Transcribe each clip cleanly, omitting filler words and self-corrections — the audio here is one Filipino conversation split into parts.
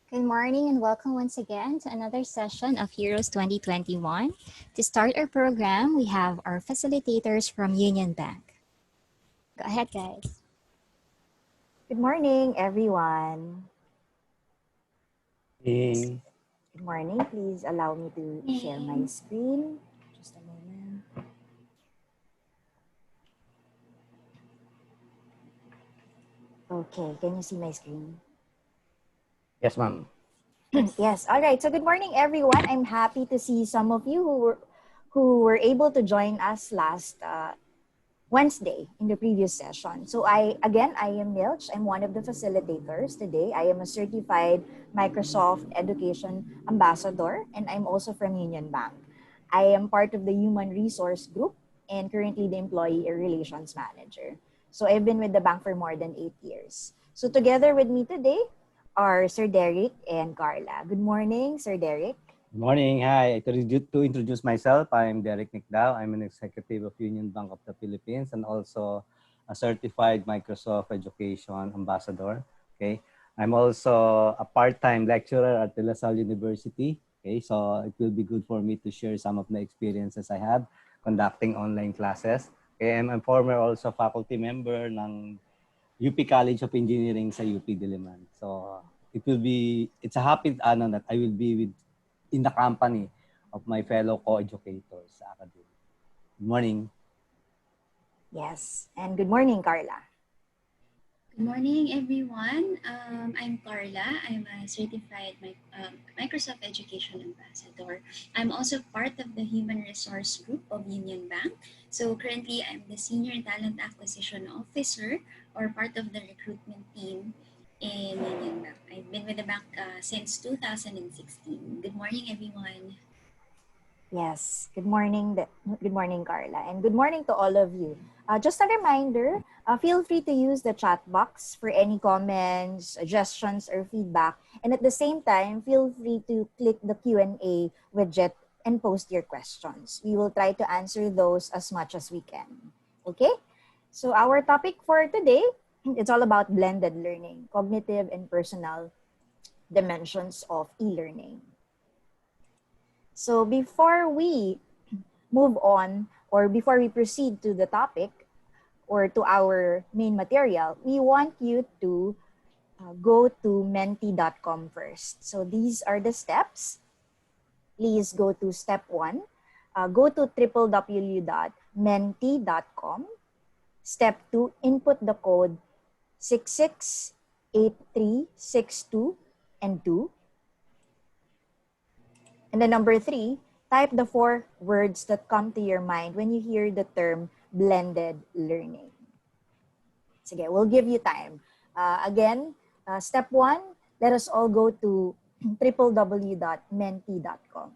Good morning and welcome once again to another session of Heroes 2021. To start our program, we have our facilitators from Union Bank. Go ahead, guys. Good morning, everyone. Hey. Good morning. Please allow me to share my screen. Just a moment. Okay, can you see my screen? Yes, ma'am. Yes. All right. So good morning, everyone. I'm happy to see some of you who were able to join us last Wednesday in the previous session. So I am Milch. I'm one of the facilitators today. I am a certified Microsoft Education Ambassador, and I'm also from Union Bank. I am part of the Human Resource Group and currently the Employee Relations Manager. So I've been with the bank for more than 8 years. So together with me today are Sir Derek and Carla. Good morning, Sir Derek. Good morning. Hi. To introduce myself, I'm Derek Nicdao. I'm an executive of Union Bank of the Philippines and also a certified Microsoft Education Ambassador. Okay. I'm also a part-time lecturer at De La Salle University. Okay. So it will be good for me to share some of the experiences I have conducting online classes. Okay. And I'm former also faculty member ng UP College of Engineering sa UP Diliman. So it's a happy that I will be in the company of my fellow co-educators sa academy. Good morning. Yes. And good morning, Carla. Good morning, everyone. I'm Carla. I'm a certified Microsoft Education Ambassador. I'm also part of the Human Resource Group of Union Bank. So currently, I'm the Senior Talent Acquisition Officer or part of the recruitment team in Union Bank. I've been with the bank since 2016. Good morning, everyone. Yes. Good morning. Good morning, Carla. And good morning to all of you. Just a reminder, feel free to use the chat box for any comments, suggestions, or feedback. And at the same time, feel free to click the Q&A widget and post your questions. We will try to answer those as much as we can. Okay? So our topic for today, it's all about blended learning, cognitive and personal dimensions of e-learning. So before we move on or before we proceed to the topic or to our main material, we want you to go to menti.com first. So these are the steps. Please go to step 1. Go to www.menti.com. Step 2, input the code 668362 and 2. And then number 3, type the 4 words that come to your mind when you hear the term blended learning. Sige, we'll give you time. Again, step 1, let us all go to www.menti.com.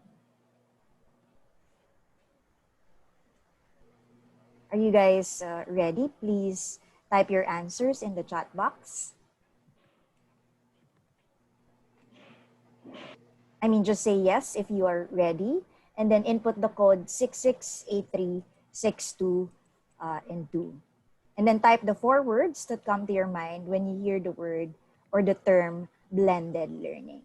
Are you guys ready? Please type your answers in the chat box. I mean, just say yes if you are ready, and then input the code 668362 and 2. And then type the 4 words that come to your mind when you hear the word or the term blended learning.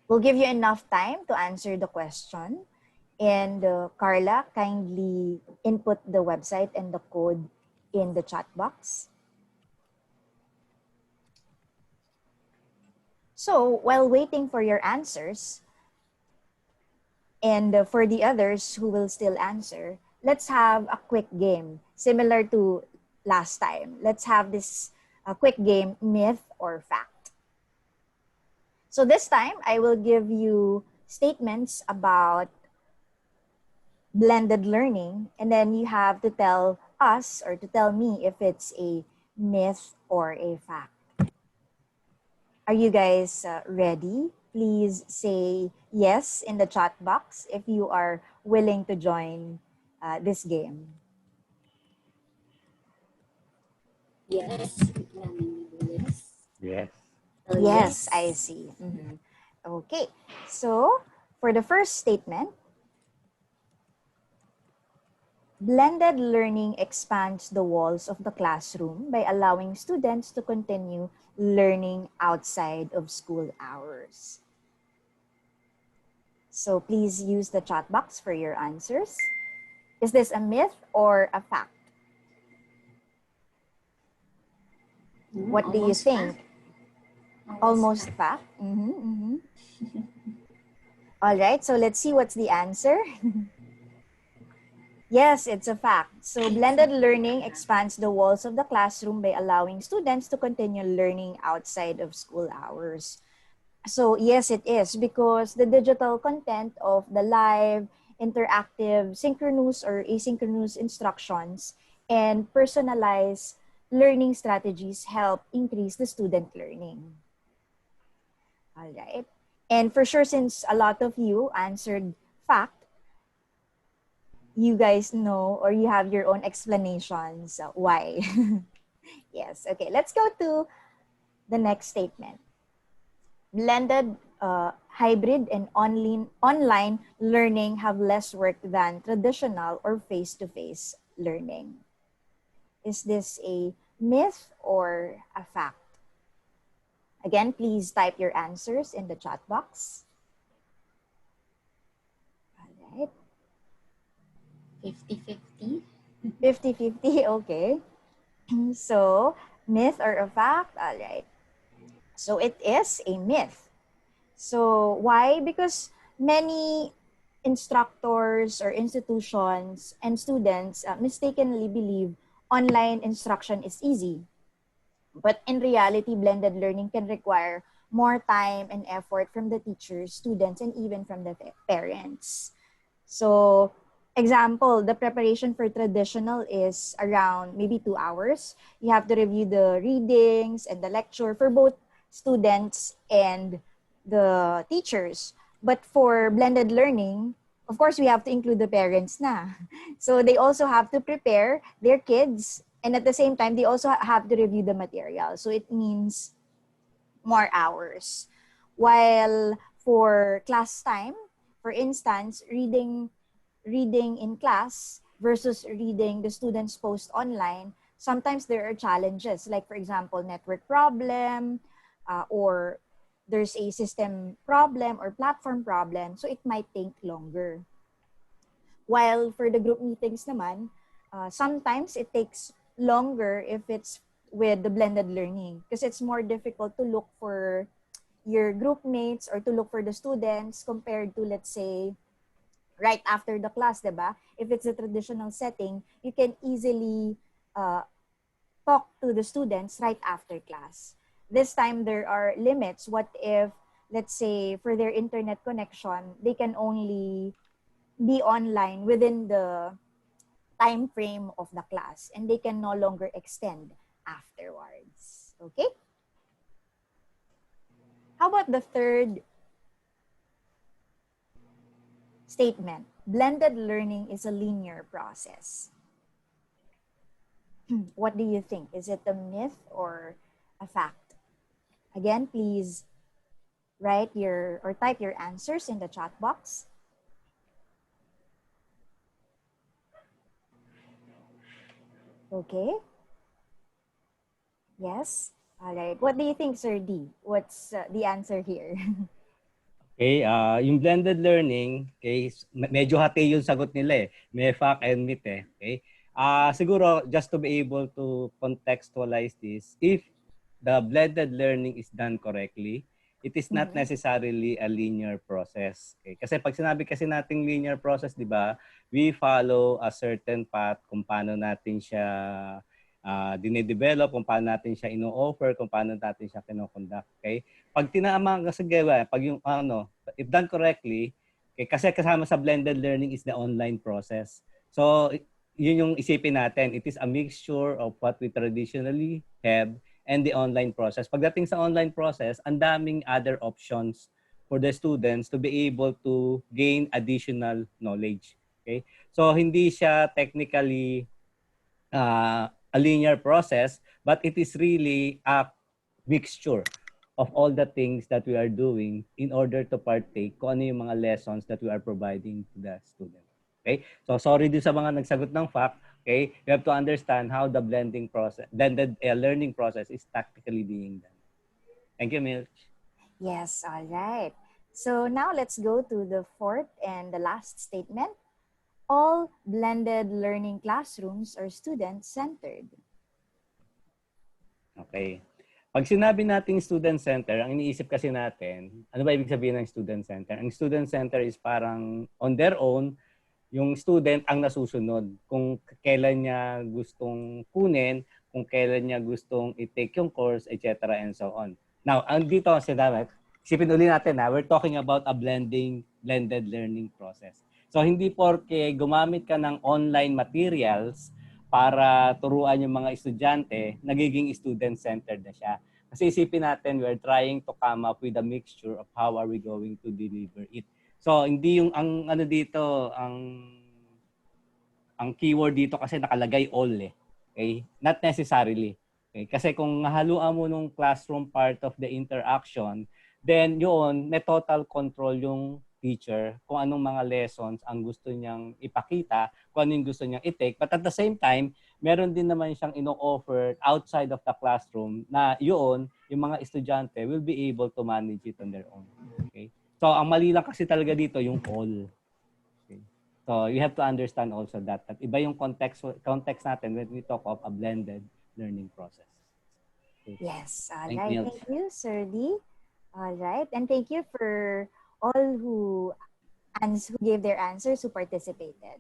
We'll give you enough time to answer the question. And Carla, kindly input the website and the code in the chat box. So while waiting for your answers, and for the others who will still answer, let's have a quick game similar to last time. Let's have this quick game, myth or fact. So this time, I will give you statements about blended learning, and then you have to tell us or to tell me if it's a myth or a fact. Are you guys ready? Please say yes in the chat box if you are willing to join this game. Yes. Yes. Yes, I see. Mm-hmm. Okay, so for the first statement, Blended learning expands the walls of the classroom by allowing students to continue learning outside of school hours. So please use the chat box for your answers. Is this a myth or a fact? What do you Almost think? fact. Almost fact. All right, so let's see what's the answer. Yes, it's a fact. So blended learning expands the walls of the classroom by allowing students to continue learning outside of school hours. So yes, it is, because the digital content of the live, interactive, synchronous or asynchronous instructions and personalized learning strategies help increase the student learning. All right. And for sure, since a lot of you answered fact, you guys know or you have your own explanations why. Yes. Okay, let's go to the next statement. Blended, hybrid, and online learning have less work than traditional or face-to-face learning. Is this a myth or a fact? Again, please type your answers in the chat box. All right. 50-50. 50-50, okay. So, myth or a fact? All right. So, it is a myth. So, why? Because many instructors or institutions and students mistakenly believe online instruction is easy. But in reality, blended learning can require more time and effort from the teachers, students, and even from the parents. So, example, the preparation for traditional is around maybe 2 hours. You have to review the readings and the lecture for both students and the teachers. But for blended learning, of course, we have to include the parents na. So they also have to prepare their kids, and at the same time, they also have to review the material. So it means more hours. While for class time, for instance, reading in class versus reading the students post online, sometimes there are challenges, like for example, network problem, or there's a system problem or platform problem, so it might take longer. While for the group meetings naman, sometimes it takes longer if it's with the blended learning, because it's more difficult to look for your group mates or to look for the students compared to, let's say, right after the class, diba? If it's a traditional setting, you can easily uh, talk to the students right after class. This time, there are limits. What if, let's say, for their internet connection, they can only be online within the time frame of the class and they can no longer extend afterwards. Okay? How about the third statement? Blended learning is a linear process. What do you think? Is it a myth or a fact? Again, please write your or type your answers in the chat box. Okay? Yes? All right. What do you think, Sir D? What's the answer here? Okay, yung blended learning, okay, medyo hati yung sagot nila eh. May fact and myth eh. Okay? Siguro, just to be able to contextualize this, if the blended learning is done correctly, it is not necessarily a linear process. Okay? Kasi pag sinabi kasi nating linear process, di ba, we follow a certain path kung paano natin siya dinidevelop, kung paano natin siya ino-offer, kung paano natin siya kinoconduct. Okay? Pag tinama kasi pag yung if done correctly, kasi kasama sa blended learning is the online process. So, yun yung isipin natin. It is a mixture of what we traditionally have and the online process. Pagdating sa online process, ang daming other options for the students to be able to gain additional knowledge. Okay? So, hindi siya technically a linear process, but it is really a mixture of all the things that we are doing in order to partake kung ano yung mga lessons that we are providing to the student. Okay? So sorry din sa mga nagsagot ng fact. Okay? You have to understand how the blended learning process is tactically being done. Thank you, Milch. Yes, all right. So now let's go to the fourth and the last statement. All blended learning classrooms are student-centered. Okay. Pag sinabi nating student center, ang iniisip kasi natin, ano ba ibig sabihin ng student center? Ang student center is parang on their own, yung student ang nasusunod kung kailan niya gustong kunin, kung kailan niya gustong i-take yung course, etc. and so on. Now, dito sinabi, isipin uli natin we're talking about a blended learning process. So, hindi porke gumamit ka ng online materials para turuan yung mga estudyante, nagiging student-centered na siya. Kasi isipin natin, we're trying to come up with a mixture of how are we going to deliver it. So, hindi yung, ang ano dito, ang keyword dito kasi nakalagay all Okay? Not necessarily. Okay? Kasi kung haluan mo nung classroom part of the interaction, then yun, may total control yung teacher kung anong mga lessons ang gusto niyang ipakita, kung ano yung gusto niyang i-take. But at the same time, meron din naman siyang ino-offer outside of the classroom na yun, yung mga estudyante will be able to manage it on their own. Okay? So, ang mali lang kasi talaga dito yung all. Okay? So, you have to understand also that iba yung context natin when we talk of a blended learning process. Okay. Yes, all Thank right. you. Thank you, Sir D. All right. And thank you for all who gave their answers, who participated.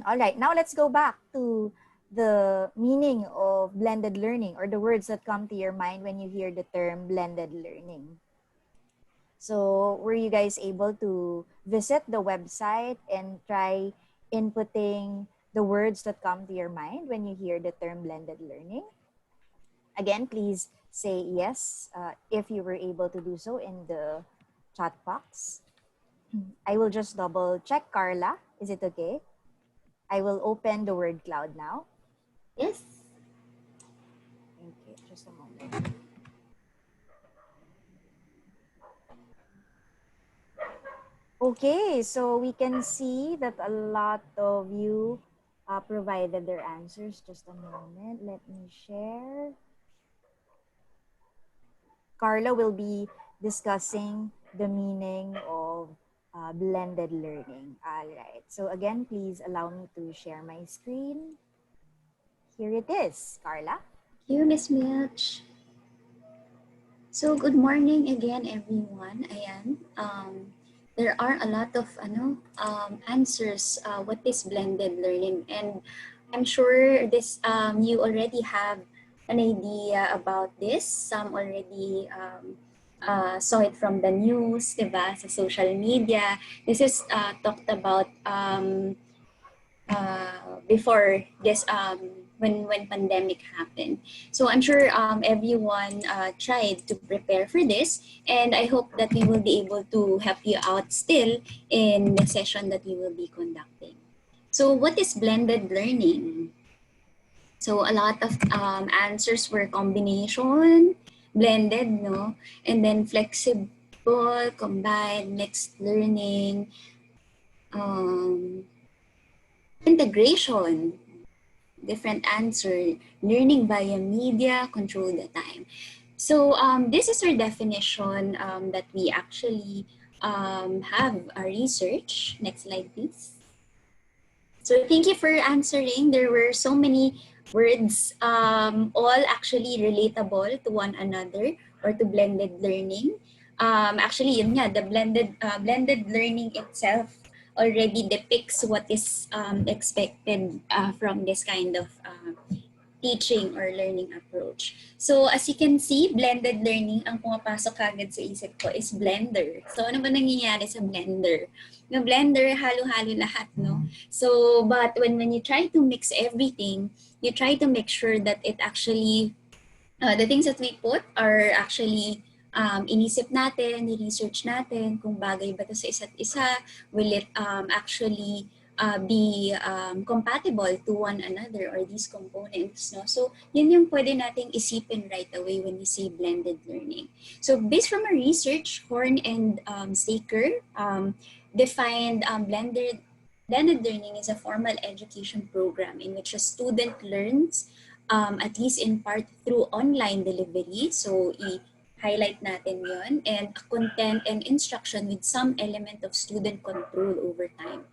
All right. Now let's go back to the meaning of blended learning, or the words that come to your mind when you hear the term blended learning. So were you guys able to visit the website and try inputting the words that come to your mind when you hear the term blended learning? Again, please say yes if you were able to do so in the chat box. I will just double check. Carla, is it okay? I will open the word cloud now. Yes. Okay, just a moment. Okay, so we can see that a lot of you provided their answers. Just a moment, let me share. Carla will be discussing the meaning of blended learning. All right, so again, please allow me to share my screen. Here it is, Carla. Thank you, Miss Milch. So, good morning again, everyone. Ayan. There are a lot of answers what is blended learning, and I'm sure this you already have an idea about this. Some already saw it from the news, diba, sa social media. This is talked about before this when pandemic happened. So I'm sure everyone tried to prepare for this, and I hope that we will be able to help you out still in the session that we will be conducting. So what is blended learning? So a lot of answers were combination, blended, no, and then flexible, combined, mixed learning, integration, different answer, learning via media, control the time. So this is our definition that we actually have our research. Next slide, please. So thank you for answering. There were so many words, all actually relatable to one another or to blended learning. Actually, yun nga, the blended learning itself already depicts what is expected from this kind of teaching or learning approach. So as you can see, blended learning, ang pumapasok agad sa isip ko is blender. So ano ba nangyayari sa blender? Yung blender, halo-halo lahat, no? So, but when you try to mix everything, you try to make sure that it actually, the things that we put are actually inisip natin, research natin kung bagay ba ito sa isa't isa, will it actually be compatible to one another or these components, no? So yun yung pwede nating isipin right away when we say blended learning. So based from our research, Horn and Staker, defined blended learning is a formal education program in which a student learns at least in part through online delivery. So i-highlight natin yon, and content and instruction with some element of student control over time.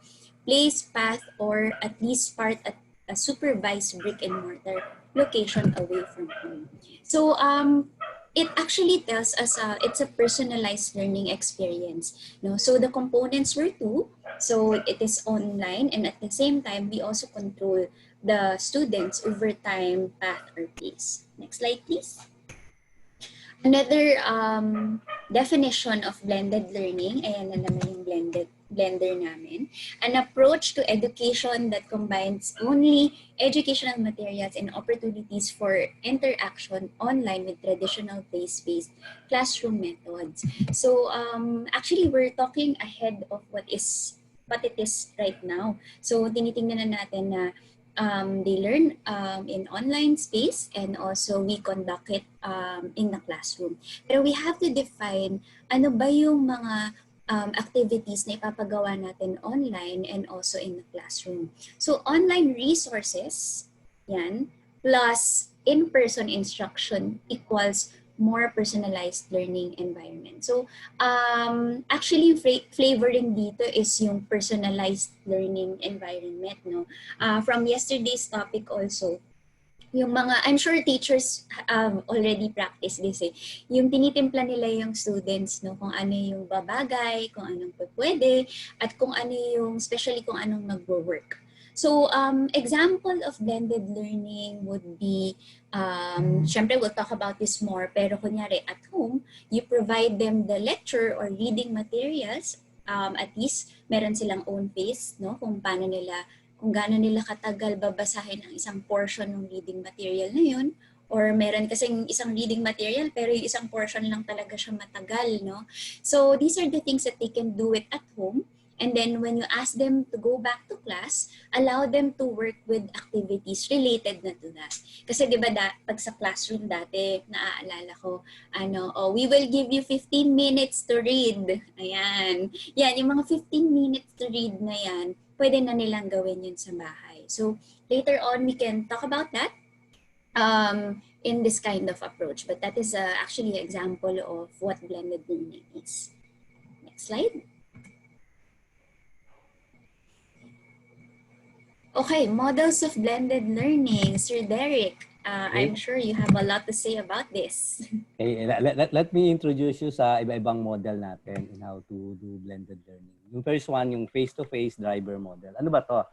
Place, path, or at least part at a supervised brick and mortar location away from home. So it actually tells us it's a personalized learning experience. No? So the components were two. So it is online, and at the same time, we also control the students over time, path, or pace. Next slide, please. Another definition of blended learning, ayan na naman yung blender namin, an approach to education that combines only educational materials and opportunities for interaction online with traditional place-based classroom methods. So actually, we're talking ahead of what it is right now. So tinitingnan na natin na they learn in online space, and also we conduct it in the classroom. Pero we have to define ano ba yung mga activities na ipapagawa natin online and also in the classroom. So online resources, yan, plus in-person instruction equals more personalized learning environment. So actually flavoring dito is yung personalized learning environment, no? From yesterday's topic also, yung mga, I'm sure teachers already practice this eh. Yung tinitimpla nila yung students, no, kung ano yung babagay, kung anong pwede, at kung ano yung, especially kung anong magwo-work. So, example of blended learning would be, syempre we'll talk about this more, pero kunyari at home, you provide them the lecture or reading materials, at least meron silang own pace, no, kung paano nila, kung gaano nila katagal babasahin ang isang portion ng reading material na yun, or meron kasing isang reading material pero yung isang portion lang talaga siya matagal, no? So these are the things that they can do it at home. And then when you ask them to go back to class, allow them to work with activities related na to that. Kasi di ba pag sa classroom dati, naaalala ko, we will give you 15 minutes to read. Ayan. Yan, yung mga 15 minutes to read na yan, pwede na nilang gawin yun sa bahay. So later on, we can talk about that in this kind of approach. But that is actually an example of what blended learning is. Next slide. Okay, models of blended learning. Sir Derek, I'm sure you have a lot to say about this. Okay, let me introduce you sa iba-ibang model natin in how to do blended learning. Yung first one, yung face-to-face driver model. Ano ba to?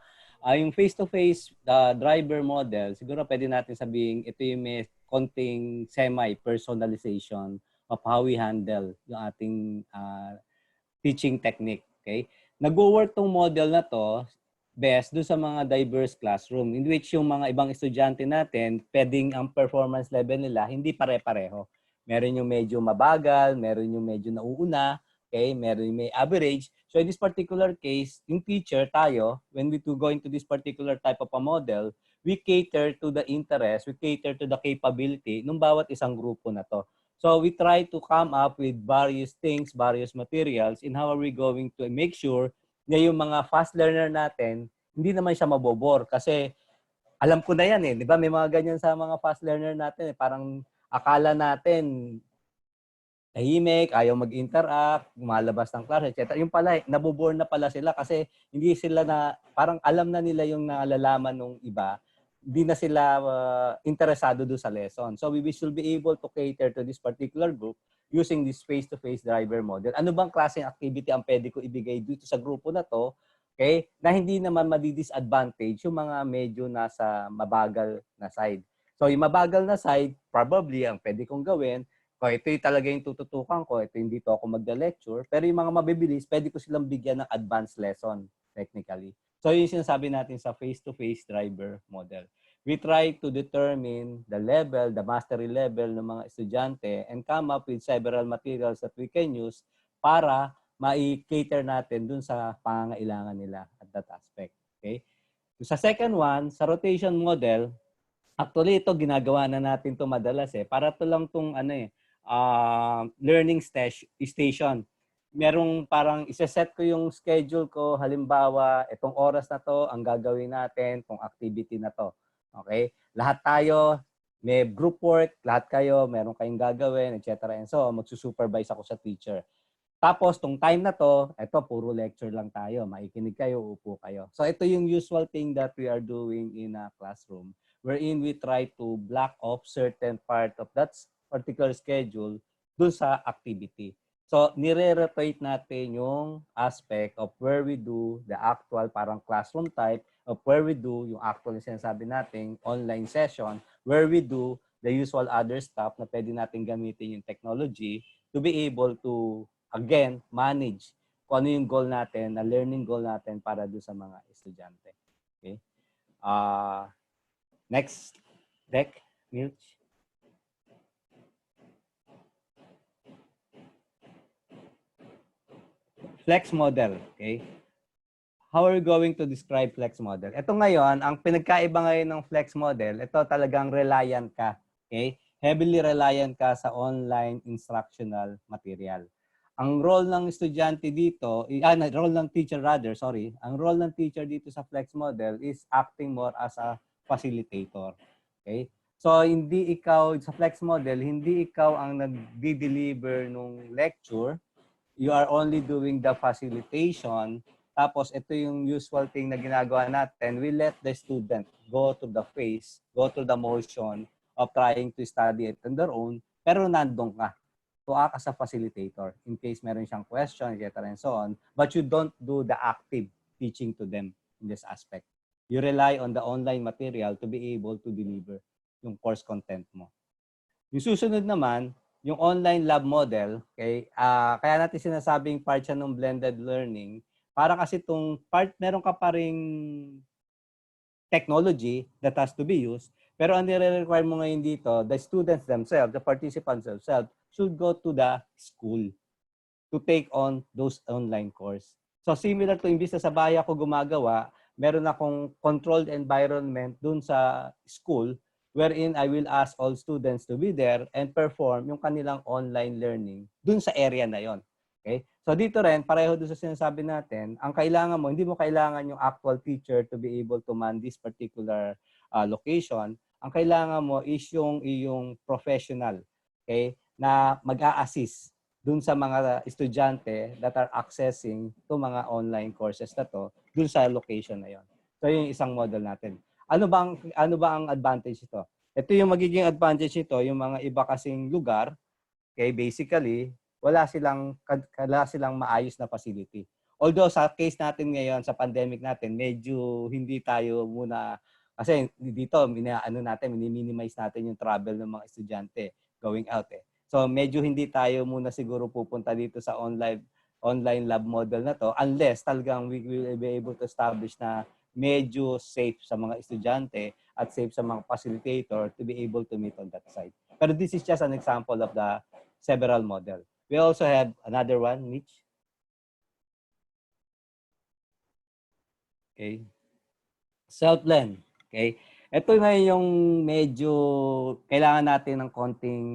Yung face-to-face driver model, siguro pwede natin sabihin, ito yung may konting semi-personalization of how we handle yung ating teaching technique. Okay? Nag-work tong model na to best do sa mga diverse classroom in which yung mga ibang estudyante natin, pwedeng ang performance level nila hindi pare-pareho. Meron yung medyo mabagal, meron yung medyo nauuna, okay? Meron yung may average. So in this particular case, yung teacher tayo, when we go into this particular type of a model, we cater to the interest, we cater to the capability ng bawat isang grupo na to. So we try to come up with various things, various materials in how are we going to make sure na yung mga fast learner natin, hindi naman siya mabobor. Kasi alam ko na yan eh. Di ba? May mga ganyan sa mga fast learner natin. Parang akala natin tahimik, ayaw mag-interact, malabas ng klase, etc. Yung pala, nabobore na pala sila kasi hindi sila na, parang alam na nila yung nalalaman ng iba. Hindi na sila interesado doon sa lesson. So we should be able to cater to this particular group using this face-to-face driver model. Ano bang klaseng activity ang pwede ko ibigay dito sa grupo na to, okay, na hindi naman madi-disadvantage yung mga medyo nasa mabagal na side. So yung mabagal na side, probably ang pwede kong gawin, kung ito yung talaga yung tututukan ko, ito hindi to ako magda-lecture, pero yung mga mabibilis, pwede ko silang bigyan ng advanced lesson technically. So yun yung sinasabi natin sa face-to-face driver model. We try to determine the level, the mastery level ng mga estudyante and come up with several materials that we can use para ma-cater natin dun sa pangangailangan nila at that aspect. Okay? Sa second one, sa rotation model, actually ito ginagawa na natin to madalas eh. Para to lang tong learning station. merong parang isa-set ko yung schedule ko. Halimbawa, itong oras na to, ang gagawin natin, itong activity na to. Okay? Lahat tayo, may group work, lahat kayo, meron kayong gagawin, etc. And so, magsusupervise ako sa teacher. Tapos, tong time na to, ito, puro lecture lang tayo. Makikinig kayo, upo kayo. So, ito yung usual thing that we are doing in a classroom wherein we try to block off certain part of that particular schedule dun sa activity. So, nire-rotate natin yung aspect of where we do the actual parang classroom type, of where we do yung actual sinasabi nating online session, where we do the usual other stuff na pwede natin gamitin yung technology to be able to again, manage kung ano yung goal natin, na learning goal natin para doon sa mga estudyante. Okay? Next deck, Milch. Flex model. Okay? How are we going to describe flex model? Ito ngayon, ang pinagkaiba ngayon ng flex model, ito talagang reliant ka. Okay? Heavily reliant ka sa online instructional material. Ang role ng estudyante dito, role ng teacher rather, sorry, ang role ng teacher dito sa flex model is acting more as a facilitator. Okay? So, hindi ikaw, sa flex model, hindi ikaw ang nag-deliver ng lecture. You are only doing the facilitation. Tapos, ito yung usual thing na ginagawa natin. We let the student go to the phase, go to the motion of trying to study it on their own, pero nandun ka to act as a facilitator in case meron siyang question, etc. and so on. But you don't do the active teaching to them in this aspect. You rely on the online material to be able to deliver yung course content mo. Yung susunod naman, yung online lab model, okay, kaya natin sinasabing part siya ng blended learning, para kasi itong part, meron ka pa ring technology that has to be used, pero ang nire-require mo ngayon dito, the students themselves, the participants themselves, should go to the school to take on those online course. So similar to imbis na sa bahay ako gumagawa, meron akong controlled environment dun sa school wherein I will ask all students to be there and perform yung kanilang online learning dun sa area na yon. Okay? So dito rin, pareho doon sa sinasabi natin, ang kailangan mo, hindi mo kailangan yung actual teacher to be able to man this particular location. Ang kailangan mo is yung iyong professional, okay, na mag-a-assist dun sa mga estudyante that are accessing to mga online courses na to dun sa location na yon. So yung isang model natin. Ano ba ang advantage ito? Ito yung magiging advantage nito, yung mga iba kasing lugar, okay, basically wala silang maayos na facility. Although sa case natin ngayon sa pandemic natin, medyo hindi tayo muna kasi dito minimize natin yung travel ng mga estudyante going out eh. So medyo hindi tayo muna siguro pupunta dito sa online lab model na to unless talagang we will be able to establish na medyo safe sa mga estudyante at safe sa mga facilitator to be able to meet on that side. Pero this is just an example of the several model. We also have another one, Mitch. Okay. Self-learn. Okay. Ito na yung medyo kailangan natin ng konting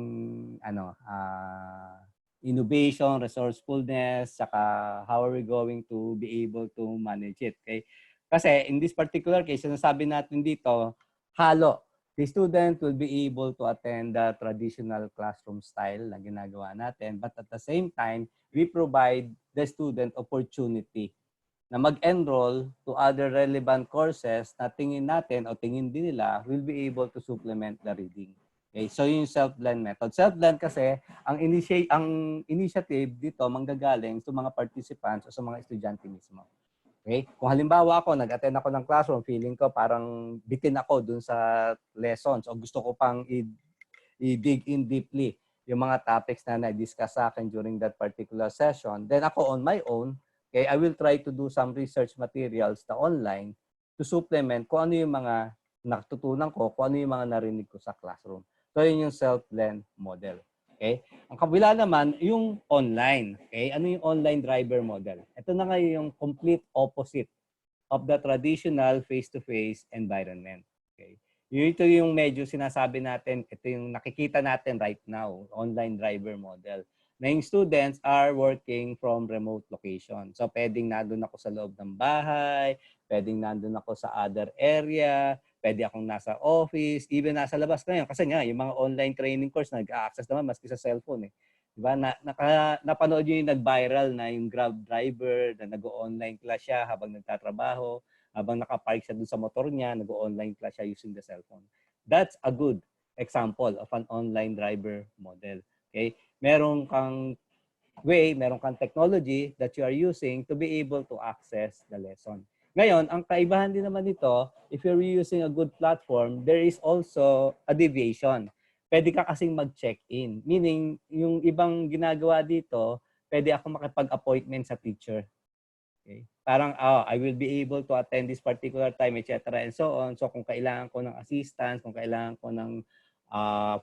innovation, resourcefulness, saka how are we going to be able to manage it. Okay? Kasi in this particular case, sinasabi natin dito, halo. The student will be able to attend the traditional classroom style na ginagawa natin, but at the same time, we provide the student opportunity na mag-enroll to other relevant courses na tingin natin o tingin din nila will be able to supplement the reading. Okay, so yung self-blend method. Self-blend kasi, ang initiative dito manggagaling sa mga participants o sa mga estudyante mismo. Okay? Kung halimbawa ako, nag-attend ako ng classroom, feeling ko parang bitin ako dun sa lessons o gusto ko pang i-dig in deeply yung mga topics na na-discuss sa akin during that particular session, then ako on my own, okay, I will try to do some research materials na online to supplement kung ano yung mga natutunan ko, kung ano yung mga narinig ko sa classroom. So, yun yung self-blend model. Okay? Ang kabila naman, yung online. Okay? Ano yung online driver model? Ito na ngayon yung complete opposite of the traditional face-to-face environment. Okay? Ito yung medyo sinasabi natin, ito yung nakikita natin right now, online driver model, na yung students are working from remote location. So, pwedeng nandun ako sa loob ng bahay, pwedeng nandun ako sa other area, pwede akong nasa office, even nasa labas ngayon. Kasi nga, yung mga online training course, nag-access naman maski sa cellphone eh. Diba? Napanood nyo yung nag-viral na yung Grab driver na nag-online class siya habang nagtatrabaho, habang nakapark siya dun sa motor niya, nag-online class siya using the cellphone. That's a good example of an online driver model. Okay? Meron kang way, meron kang technology that you are using to be able to access the lesson. Ngayon, ang kaibahan din naman nito, if you're using a good platform, there is also a deviation. Pwede ka kasing mag-check-in. Meaning, yung ibang ginagawa dito, pwede ako makipag-appointment sa teacher. Okay? Parang, I will be able to attend this particular time, etc. and so on. So, kung kailangan ko ng assistance, kung kailangan ko ng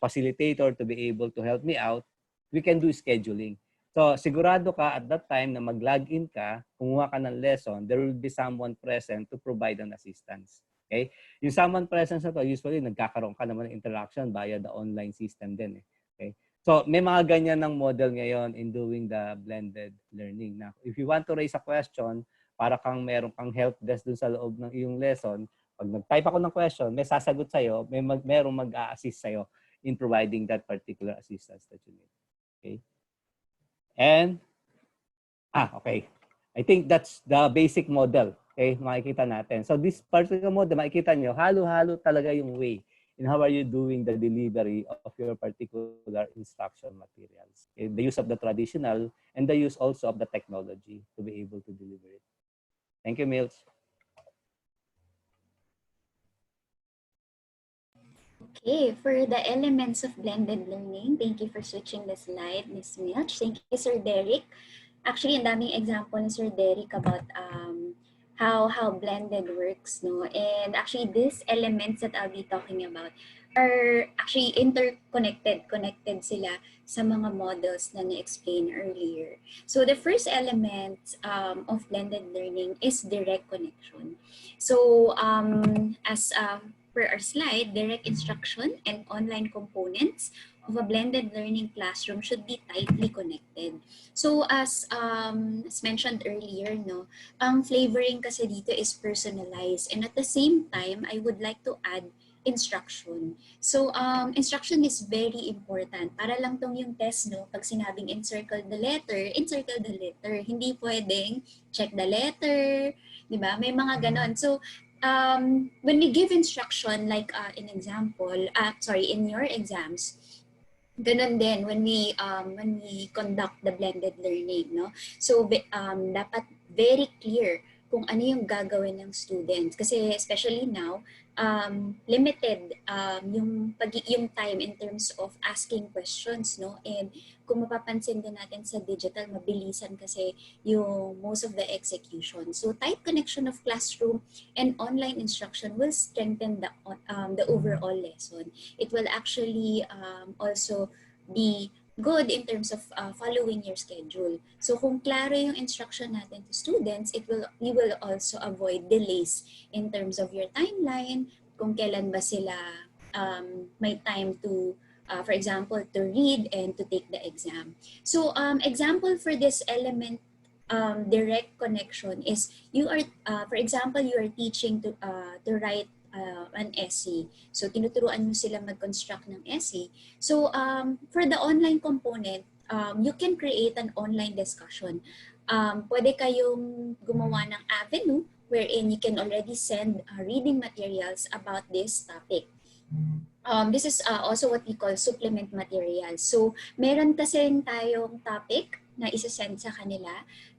facilitator to be able to help me out, we can do scheduling. So, sigurado ka at that time na mag-login ka, kumuha ka ng lesson, there will be someone present to provide an assistance. Okay? Yung someone present na to, usually nagkakaroon ka naman ng interaction via the online system din. Okay? So, may mga ganyan ng model ngayon in doing the blended learning. Now, if you want to raise a question, para kang meron kang help desk dun sa loob ng iyong lesson, pag nag-type ako ng question, may sasagot sa'yo, merong mag-a-assist sa'yo in providing that particular assistance that you need. Okay? And, okay. I think that's the basic model. Okay, makikita natin. So this particular model, makikita nyo, halo-halo talaga yung way in how are you doing the delivery of your particular instruction materials. Okay? The use of the traditional and the use also of the technology to be able to deliver it. Thank you, Mills. Okay, for the elements of blended learning, thank you for switching the slide, Ms. Milch. Thank you, Sir Derek. Actually, ang daming example ni Sir Derek about how blended works, no? And actually, these elements that I'll be talking about are actually connected sila sa mga models na na-explain earlier. So the first element of blended learning is direct connection. So as per our slide, direct instruction and online components of a blended learning classroom should be tightly connected. So as mentioned earlier, no, ang flavoring kasi dito is personalized, and at the same time, I would like to add instruction. So instruction is very important. Para lang tong yung test, no, pag sinabing encircle the letter, encircle the letter. Hindi pwedeng check the letter, di ba? May mga ganon. So when we give instruction, like in your exams, ganun din when we conduct the blended learning, no? So dapat very clear kung ano yung gagawin ng students, kasi especially now limited yung time in terms of asking questions, no? And kung mapapansin din natin sa digital, mabilisan kasi yung most of the execution. So tight connection of classroom and online instruction will strengthen the overall lesson. It will actually also be good in terms of following your schedule. So kung klaro yung instruction natin to students, you will also avoid delays in terms of your timeline, kung kailan ba sila may time to, for example, to read and to take the exam. So example for this element, direct connection is for example, you are teaching to write an essay. So tinuturuan mo sila mag-construct ng essay. So for the online component, you can create an online discussion. Pwede kayong gumawa ng avenue wherein you can already send reading materials about this topic. This is also what we call supplement materials. So meron kasi tayong topic na isa-send sa kanila.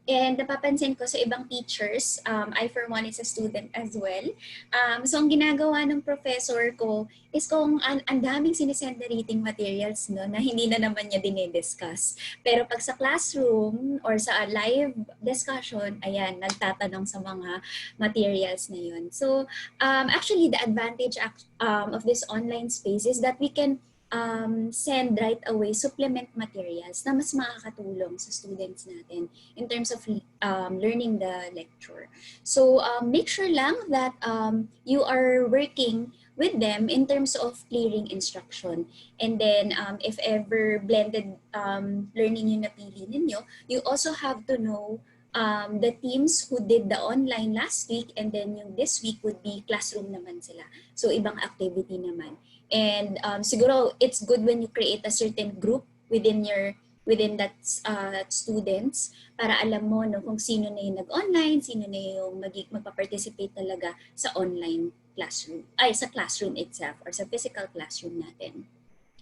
And napapansin ko sa ibang teachers, I for one is a student as well. So ang ginagawa ng professor ko is kung ang daming sinesend na reading materials, no, na hindi na naman niya dinidiscuss. Pero pag sa classroom or sa live discussion, ayan, nagtatanong sa mga materials na yun. So actually, the advantage of this online space is that we can send right away supplement materials na mas makakatulong sa students natin in terms of learning the lecture. So make sure lang that you are working with them in terms of clearing instruction. And then if ever blended learning yung napili ninyo, you also have to know the teams who did the online last week, and then yung this week would be classroom naman sila. So ibang activity naman. And siguro it's good when you create a certain group within that students para alam mo no kung sino na yung nag-online, sino na yung magpa-participate talaga sa online classroom, ay sa classroom itself or sa physical classroom natin.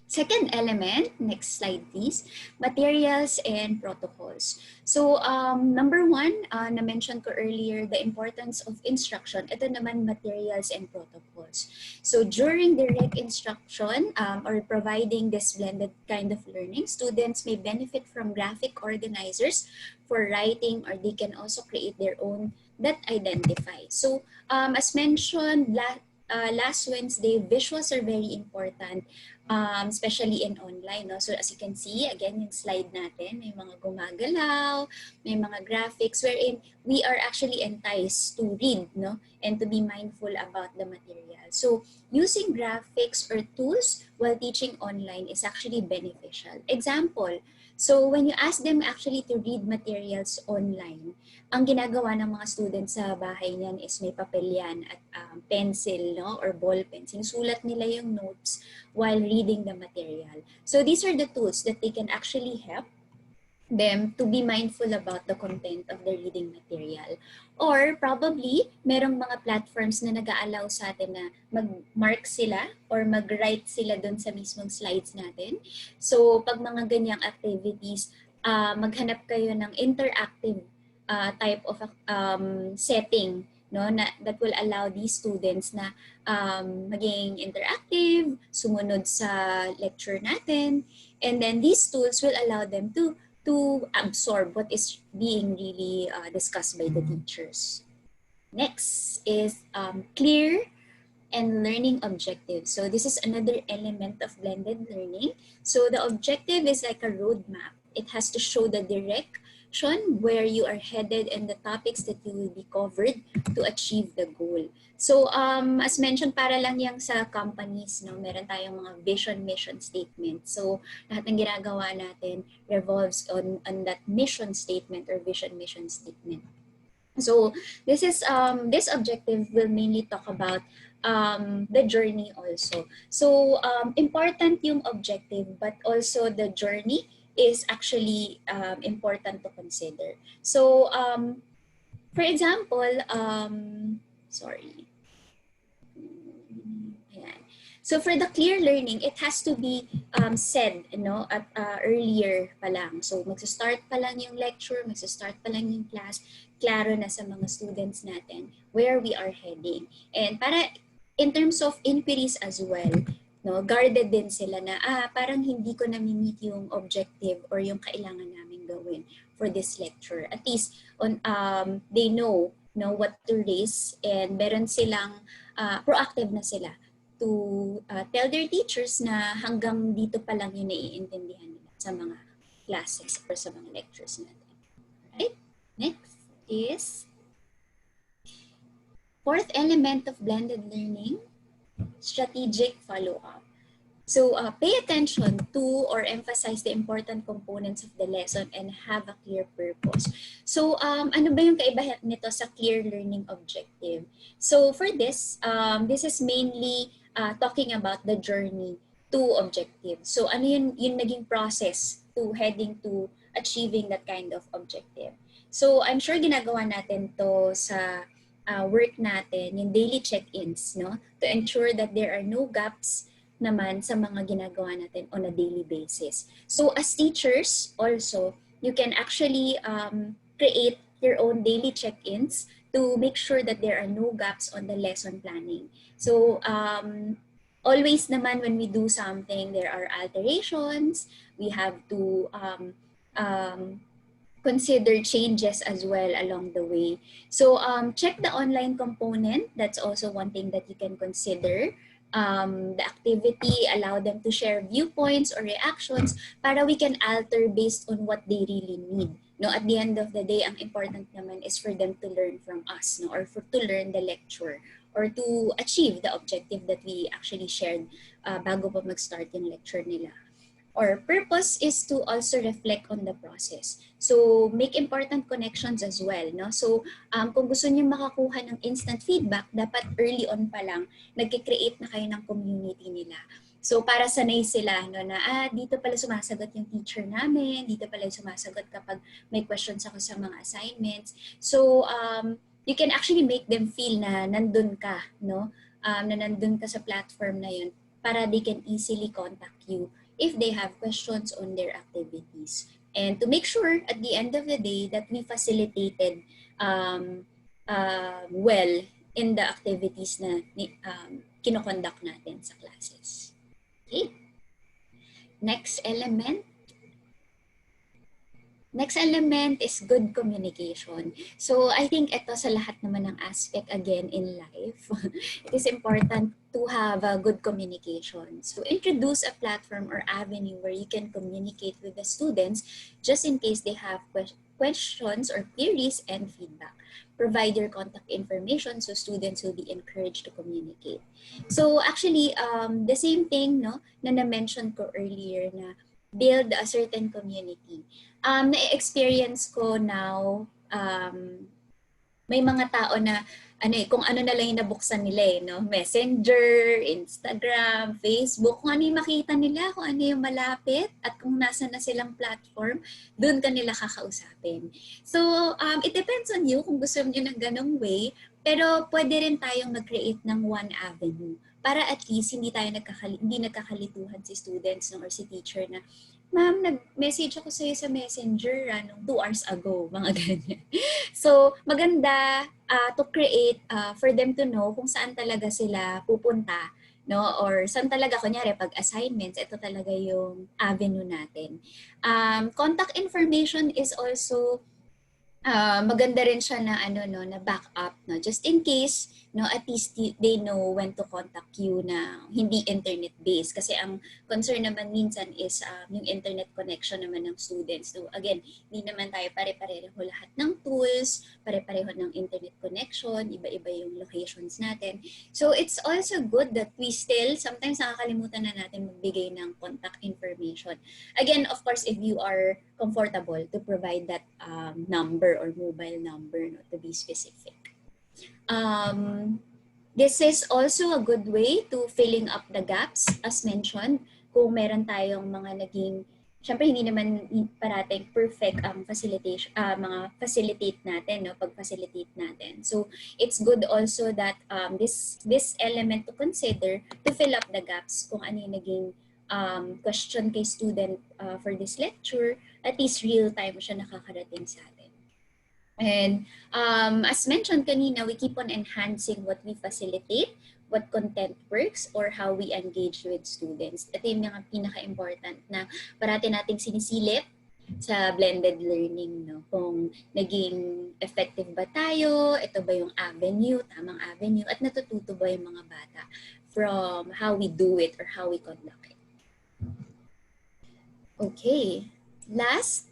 Second element, next slide please, materials and protocols. So number one, na-mention ko earlier, the importance of instruction. Ito naman, materials and protocols. So during direct instruction or providing this blended kind of learning, students may benefit from graphic organizers for writing, or they can also create their own that identify. So as mentioned last Wednesday, visuals are very important. Especially in online. No? So as you can see, again, yung slide natin, may mga gumagalaw, may mga graphics wherein we are actually enticed to read, no? And to be mindful about the material. So using graphics or tools while teaching online is actually beneficial. Example, so when you ask them actually to read materials online, ang ginagawa ng mga students sa bahay niyan is may papel yan at pencil, no? Or ball pen. Sinusulat nila yung notes while reading the material. So these are the tools that they can actually help them to be mindful about the content of the reading material. Or probably, merong mga platforms na nag-a-allow sa atin na mag-mark sila or mag-write sila dun sa mismong slides natin. So pag mga ganyang activities, maghanap kayo ng interactive type of setting, no, that will allow these students na maging interactive, sumunod sa lecture natin, and then these tools will allow them to absorb what is being really discussed by the teachers. Next is clear and learning objectives. So this is another element of blended learning. So the objective is like a roadmap. It has to show the direction where you are headed and the topics that you will be covered to achieve the goal. So as mentioned, para lang yang sa companies, no, meron tayong mga vision, mission statement. So lahat ng ginagawa natin revolves on that mission statement or vision, mission statement. So this is this objective will mainly talk about the journey also. So important yung objective, but also the journey is actually important to consider. So for example, sorry. Ayan. So for the clear learning, it has to be said, no, at earlier pa lang. So magsa-start pa lang yung lecture, magsa-start pa lang yung class, klaro na sa mga students natin where we are heading. And para in terms of inquiries as well, no, guarded din sila na parang hindi ko na-meet yung objective or yung kailangan namin gawin for this lecture. At least on they know what to raise, and meron silang proactive na sila to tell their teachers na hanggang dito pa lang yung naiintindihan nila sa mga classes or sa mga lectures natin. Right? Next is fourth element of blended learning, strategic follow-up. So pay attention to or emphasize the important components of the lesson and have a clear purpose. So ano ba yung kaibahan nito sa clear learning objective? So for this, this is mainly talking about the journey to objective. So ano yung naging process to heading to achieving that kind of objective. So I'm sure ginagawa natin to sa work natin, yung daily check-ins, no? To ensure that there are no gaps naman sa mga ginagawa natin on a daily basis. So as teachers also, you can actually create your own daily check-ins to make sure that there are no gaps on the lesson planning. So always naman when we do something, there are alterations. We have to consider changes as well along the way. So check the online component. That's also one thing that you can consider. The activity, allow them to share viewpoints or reactions para we can alter based on what they really need. No, at the end of the day, ang important naman is for them to learn from us, no, or to learn the lecture or to achieve the objective that we actually shared bago pa mag-start yung lecture nila. Or purpose is to also reflect on the process. So make important connections as well, no? So kung gusto niyo makakuha ng instant feedback, dapat early on pa lang nagki-create na kayo ng community nila. So para sanay sila, no, na dito pala sumasagot yung teacher namin, dito pala sumasagot kapag may questions ako sa mga assignments. So you can actually make them feel na nandun ka, no? Na nandun ka sa platform na yun para they can easily contact you if they have questions on their activities. And to make sure at the end of the day that we facilitated well in the activities na kinoconduct natin sa classes. Okay. Next element is good communication. So I think ito sa lahat naman ng aspect again in life, it is important to have a good communication. So introduce a platform or avenue where you can communicate with the students just in case they have questions or queries and feedback. Provide your contact information so students will be encouraged to communicate. So actually, the same thing, no, na na-mention ko earlier na build a certain community. Na-experience ko now, may mga tao na kung ano na lang yung nabuksan nila no? Messenger, Instagram, Facebook, kung ano yung makita nila, kung ano yung malapit, at kung nasa na silang platform, doon ka nila kakausapin. So, it depends on you kung gusto niyo ng ganong way, pero pwede rin tayong mag-create ng one avenue para at least hindi nagkakalituhan si students or si teacher na, ma'am, nag-message ako sa'yo sa Messenger 2 hours ago, mga ganyan. So, maganda to create for them to know kung saan talaga sila pupunta, no? Or saan talaga, kunyari, pag assignments, ito talaga yung avenue natin. Contact information is also maganda rin siya na na backup, no, just in case, no, at least they know when to contact you na hindi internet based, kasi ang concern naman minsan is yung internet connection naman ng students. So again, hindi naman tayo pare-pareho lahat ng tools, pare-pareho ng internet connection, iba-iba yung locations natin. So it's also good that we still sometimes nakakalimutan na natin magbigay ng contact information. Again, of course, if you are comfortable to provide that number or mobile number, no, to be specific. This is also a good way to filling up the gaps, as mentioned. Kung meron tayong mga naging, syempre hindi naman parating perfect ang facilitation, mga facilitate natin, no, pag-facilitate natin. So it's good also that this element to consider to fill up the gaps kung ano yung naging question kay student for this lecture, at least real time siya nakakarating sa atin. And as mentioned kanina, we keep on enhancing what we facilitate, what content works, or how we engage with students. Ito yung mga pinaka-important na parati nating sinisilip sa blended learning, no? Kung naging effective ba tayo, ito ba yung avenue, tamang avenue, at natututo ba yung mga bata from how we do it or how we conduct it. Okay, last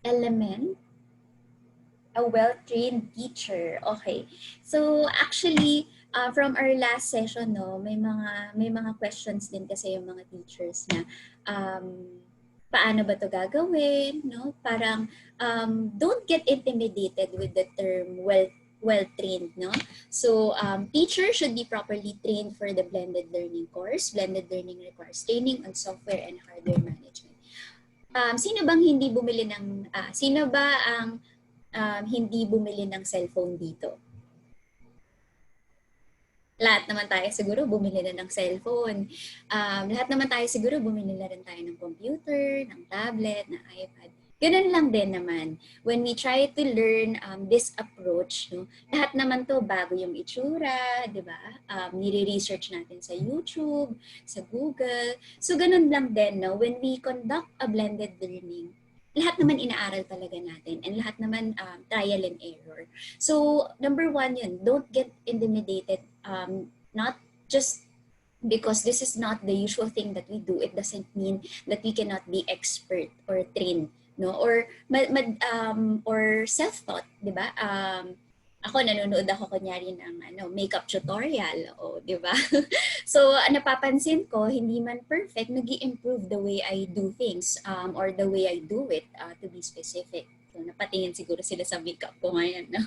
element, a well-trained teacher. Okay. So actually, from our last session, no, may mga questions din kasi yung mga teachers na paano ba to gagawin, no? Parang don't get intimidated with the term well-trained, no? So teachers should be properly trained for the blended learning course. Blended learning requires training on software and hardware management. Sino bang hindi bumili ng sino ba ang hindi bumili ng cellphone dito? Lahat naman tayo siguro bumili na ng cellphone. Lahat naman tayo siguro bumili na rin tayo ng computer, ng tablet, ng iPad. Ganun lang din naman. When we try to learn this approach, no, lahat naman to bago yung itsura, di ba? Nire-research natin sa YouTube, sa Google. So ganun lang din, no? When we conduct a blended learning, lahat naman inaaral talaga natin, and lahat naman trial and error. So number one yun, don't get intimidated. Not just because this is not the usual thing that we do, it doesn't mean that we cannot be expert or trained, no, or or self-taught, di ba? Ako, nanonood ako kunyari ng makeup tutorial, o, di ba? So, napapansin ko, hindi man perfect, nag-i-improve the way I do things or the way I do it, to be specific. So, napatingin siguro sila sa makeup ko ngayon. No?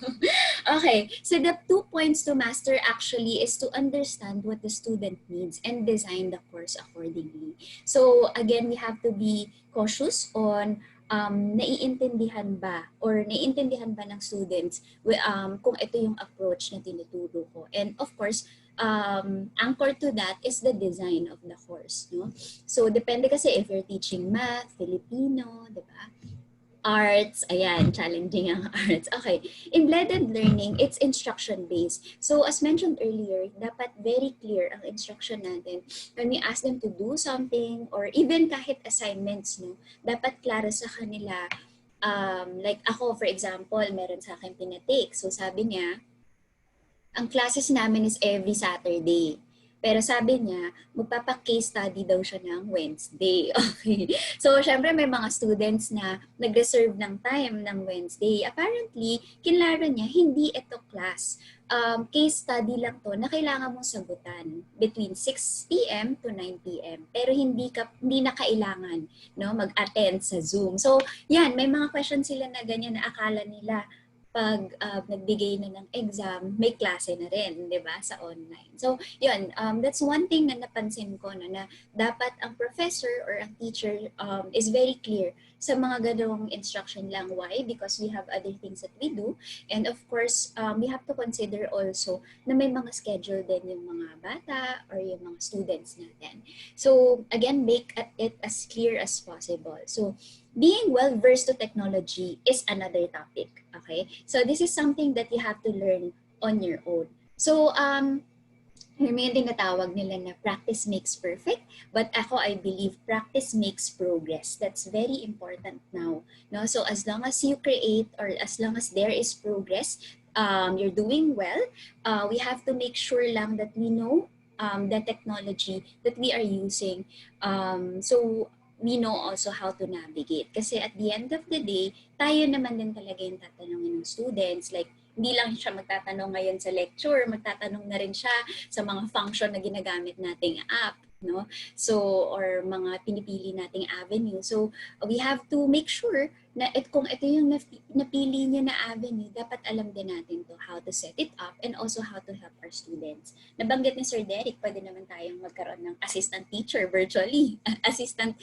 Okay, so the 2 points to master actually is to understand what the student needs and design the course accordingly. So, again, we have to be cautious on naiintindihan ba ng students kung ito yung approach na tinuturo ko. And of course, anchor to that is the design of the course. No? So, depende kasi if you're teaching math, Filipino, di ba? Arts, ayan, challenging ang arts. Okay, in blended learning, it's instruction-based. So as mentioned earlier, dapat very clear ang instruction natin. When we ask them to do something or even kahit assignments, no, dapat klaro sa kanila. Like ako, for example, meron sa akin pinatake. So sabi niya, ang classes namin is every Saturday. Pero sabi niya, magpapa-case study daw siya ng Wednesday. Okay. So, syempre may mga students na nag-reserve ng time ng Wednesday. Apparently, kinlaro niya, hindi ito class. Case study lang to na kailangan mong sagutan between 6 p.m. to 9 p.m. Pero hindi na kailangan no, mag-attend sa Zoom. So, yan, may mga questions sila na ganyan na akala nila pag nagbigay na ng exam, may klase na rin, di ba, sa online. So, yun, that's one thing na napansin ko na dapat ang professor or ang teacher is very clear sa mga ganong instruction lang. Why? Because we have other things that we do. And of course, we have to consider also na may mga schedule din yung mga bata or yung mga students natin. So, again, make it as clear as possible. So, being well-versed to technology is another topic, okay? So this is something that you have to learn on your own. So, may tinatawag nila na practice makes perfect, but ako, I believe practice makes progress. That's very important now. No? So as long as you create or as long as there is progress, you're doing well, we have to make sure lang that we know the technology that we are using. So we know also how to navigate. Kasi at the end of the day, tayo naman din talaga yung tatanungin ng students. Like, hindi lang siya magtatanong ngayon sa lecture, magtatanong na rin siya sa mga function na ginagamit nating app, no? So, or mga pinipili nating avenue. So, we have to make sure na kung ito yung napili niya na avenue, dapat alam din natin to how to set it up and also how to help our students. Nabanggit ni Sir Derek, pwede naman tayong magkaroon ng assistant teacher virtually, assistant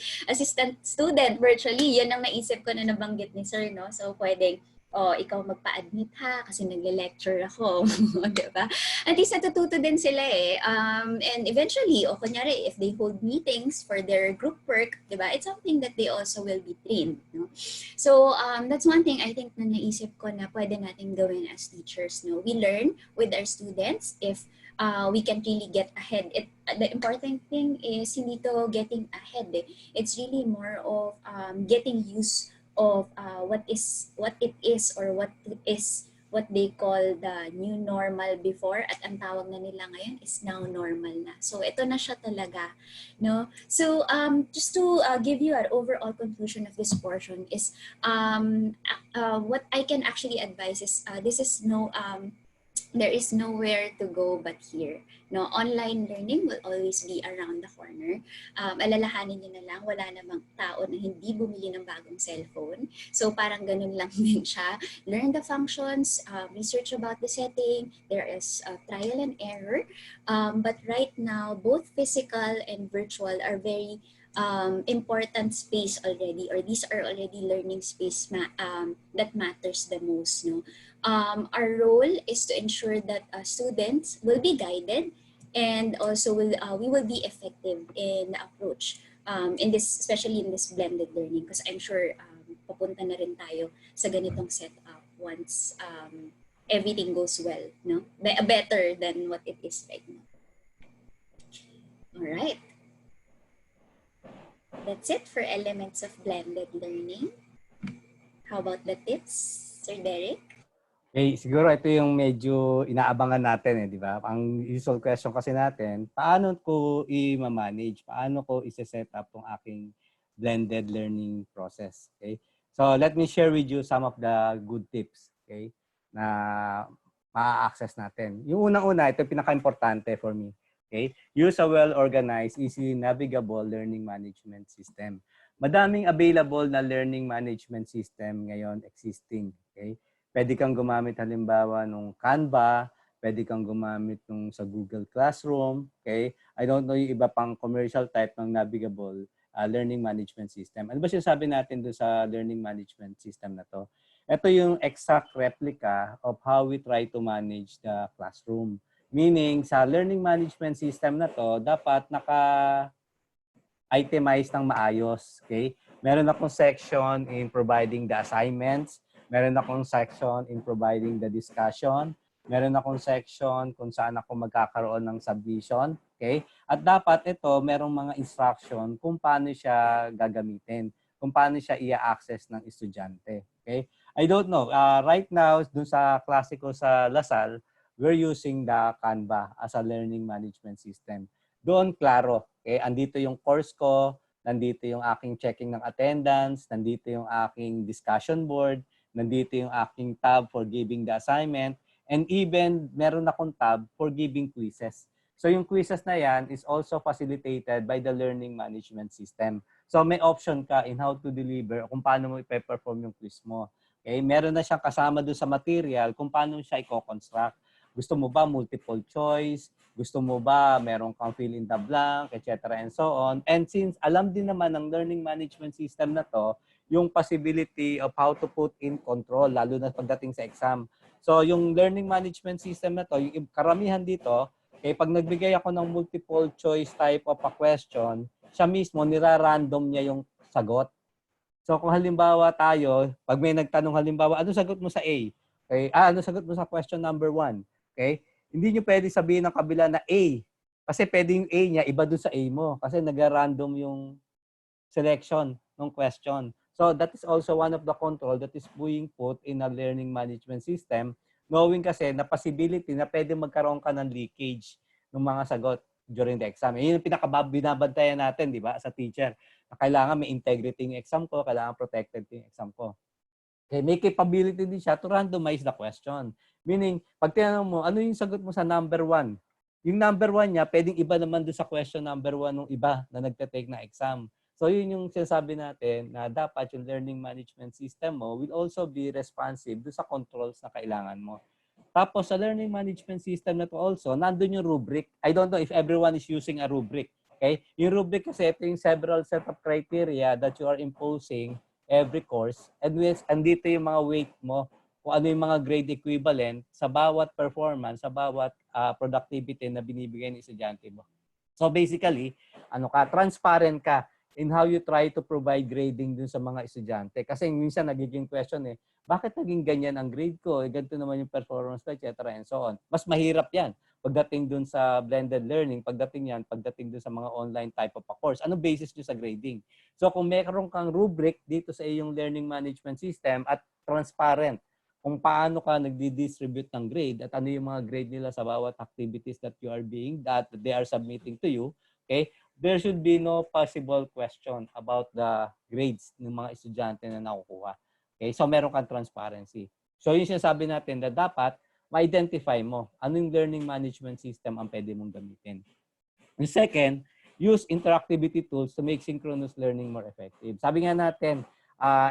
student virtually. Yan ang naisip ko na nabanggit ni Sir, no? So, pwedeng ikaw magpa-admit ha kasi nagle-lecture ako, 'di ba? At least natututo din sila eh. And eventually, kunyari if they hold meetings for their group work, 'di ba? It's something that they also will be trained, no? So, that's one thing I think na naisip ko na pwede natin gawin as teachers, no? We learn with our students if we can really get ahead. The important thing is hindi to getting ahead. It's really more of getting used of what it is or what they call the new normal before at ang tawag na nila ngayon is now normal na. So ito na siya talaga, no? So just to give you an overall conclusion of this portion is what I can actually advise is there is nowhere to go but here. No, online learning will always be around the corner. Alalahanin niyo na lang, wala namang tao na hindi bumili ng bagong cellphone. So parang ganun lang din siya. Learn the functions, research about the setting. There is trial and error. But right now, both physical and virtual are very important space already, or these are already learning space that matters the most. No, our role is to ensure that students will be guided and also we will be effective in the approach in this, especially in this blended learning, because I'm sure papunta na rin tayo sa ganitong setup once everything goes well, no? Better than what it is right now. All right. That's it for elements of blended learning. How about the tips, Sir Derek? Okay, siguro ito yung medyo inaabangan natin di ba? Ang usual question kasi natin, paano ko i-manage? Paano ko i-set up tong aking blended learning process? Okay? So let me share with you some of the good tips, okay? Na ma-access natin. Yung unang-una, ito yung pinaka-importante for me. Okay? Use a well-organized, easily navigable learning management system. Madaming available na learning management system ngayon existing. Okay? Pwede kang gumamit halimbawa nung Canva, pwede kang gumamit nung sa Google Classroom. Okay? I don't know yung iba pang commercial type ng navigable learning management system. Ano ba sinasabi natin doon sa learning management system na to? Ito yung exact replica of how we try to manage the classroom. Meaning, sa learning management system na to, dapat naka-itemize ng maayos. Okay? Meron akong section in providing the assignments. Meron akong section in providing the discussion. Meron akong section kung saan ako magkakaroon ng submission. Okay? At dapat ito, merong mga instruction kung paano siya gagamitin, kung paano siya i-access ng estudyante. Okay? I don't know. Right now, dun sa klase ko sa Lasal, we're using the Canva as a learning management system. Doon, klaro. Okay? Andito yung course ko, nandito yung aking checking ng attendance, nandito yung aking discussion board, nandito yung aking tab for giving the assignment, and even meron akong tab for giving quizzes. So yung quizzes na yan is also facilitated by the learning management system. So may option ka in how to deliver kung paano mo i-perform yung quiz mo. Okay? Meron na siyang kasama doon sa material kung paano siya i-construct. Gusto mo ba multiple choice? Gusto mo ba meron kang fill in the blank, etc. and so on. And since alam din naman ng learning management system na to, yung possibility of how to put in control, lalo na pagdating sa exam. So yung learning management system na to, yung karamihan dito, pag nagbigay ako ng multiple choice type of a question, siya mismo nira-random niya yung sagot. So kung halimbawa tayo, pag may nagtanong halimbawa, ano sagot mo sa A? Okay? Ano sagot mo sa question number 1? Okay? Hindi niyo pwede sabihin ng kabila na A. Kasi pwede yung A niya, iba dun sa A mo. Kasi nag-random yung selection ng question. So that is also one of the control that is being put in a learning management system, knowing kasi na possibility na pwede magkaroon ka ng leakage ng mga sagot during the exam. Yun yung pinaka-binabantayan natin, di ba, sa teacher. Na kailangan may integrity yung exam ko, kailangan protected yung exam ko. Okay, may capability din siya to randomize the question. Meaning, pag tinanong mo, ano yung sagot mo sa number 1? Yung number 1 niya, pwedeng iba naman doon sa question number 1 ng iba na nagte-take na exam. So, yun yung sinasabi natin na dapat yung learning management system mo will also be responsive doon sa controls na kailangan mo. Tapos, sa learning management system na to also, nandun yung rubric. I don't know if everyone is using a rubric. Okay? Yung rubric kasi, ito yung several set of criteria that you are imposing every course. And andito yung mga weight mo, kung ano yung mga grade equivalent sa bawat performance, sa bawat productivity na binibigay ng estudyante mo. So basically, transparent ka in how you try to provide grading dun sa mga estudyante. Kasi minsan nagiging question bakit naging ganyan ang grade ko? Ganito naman yung performance ko, etc. and so on. Mas mahirap yan pagdating dun sa blended learning, pagdating dun sa mga online type of a course. Anong basis nyo sa grading? So kung meron kang rubric dito sa iyong learning management system at transparent kung paano ka nagdi-distribute ng grade at ano yung mga grade nila sa bawat activities that they are submitting to you, okay? There should be no possible question about the grades ng mga estudyante na nakukuha. Okay? So meron kang transparency. So yung sinasabi natin na dapat ma-identify mo anong learning management system ang pwede mong gamitin. And second, use interactivity tools to make synchronous learning more effective. Sabi nga natin,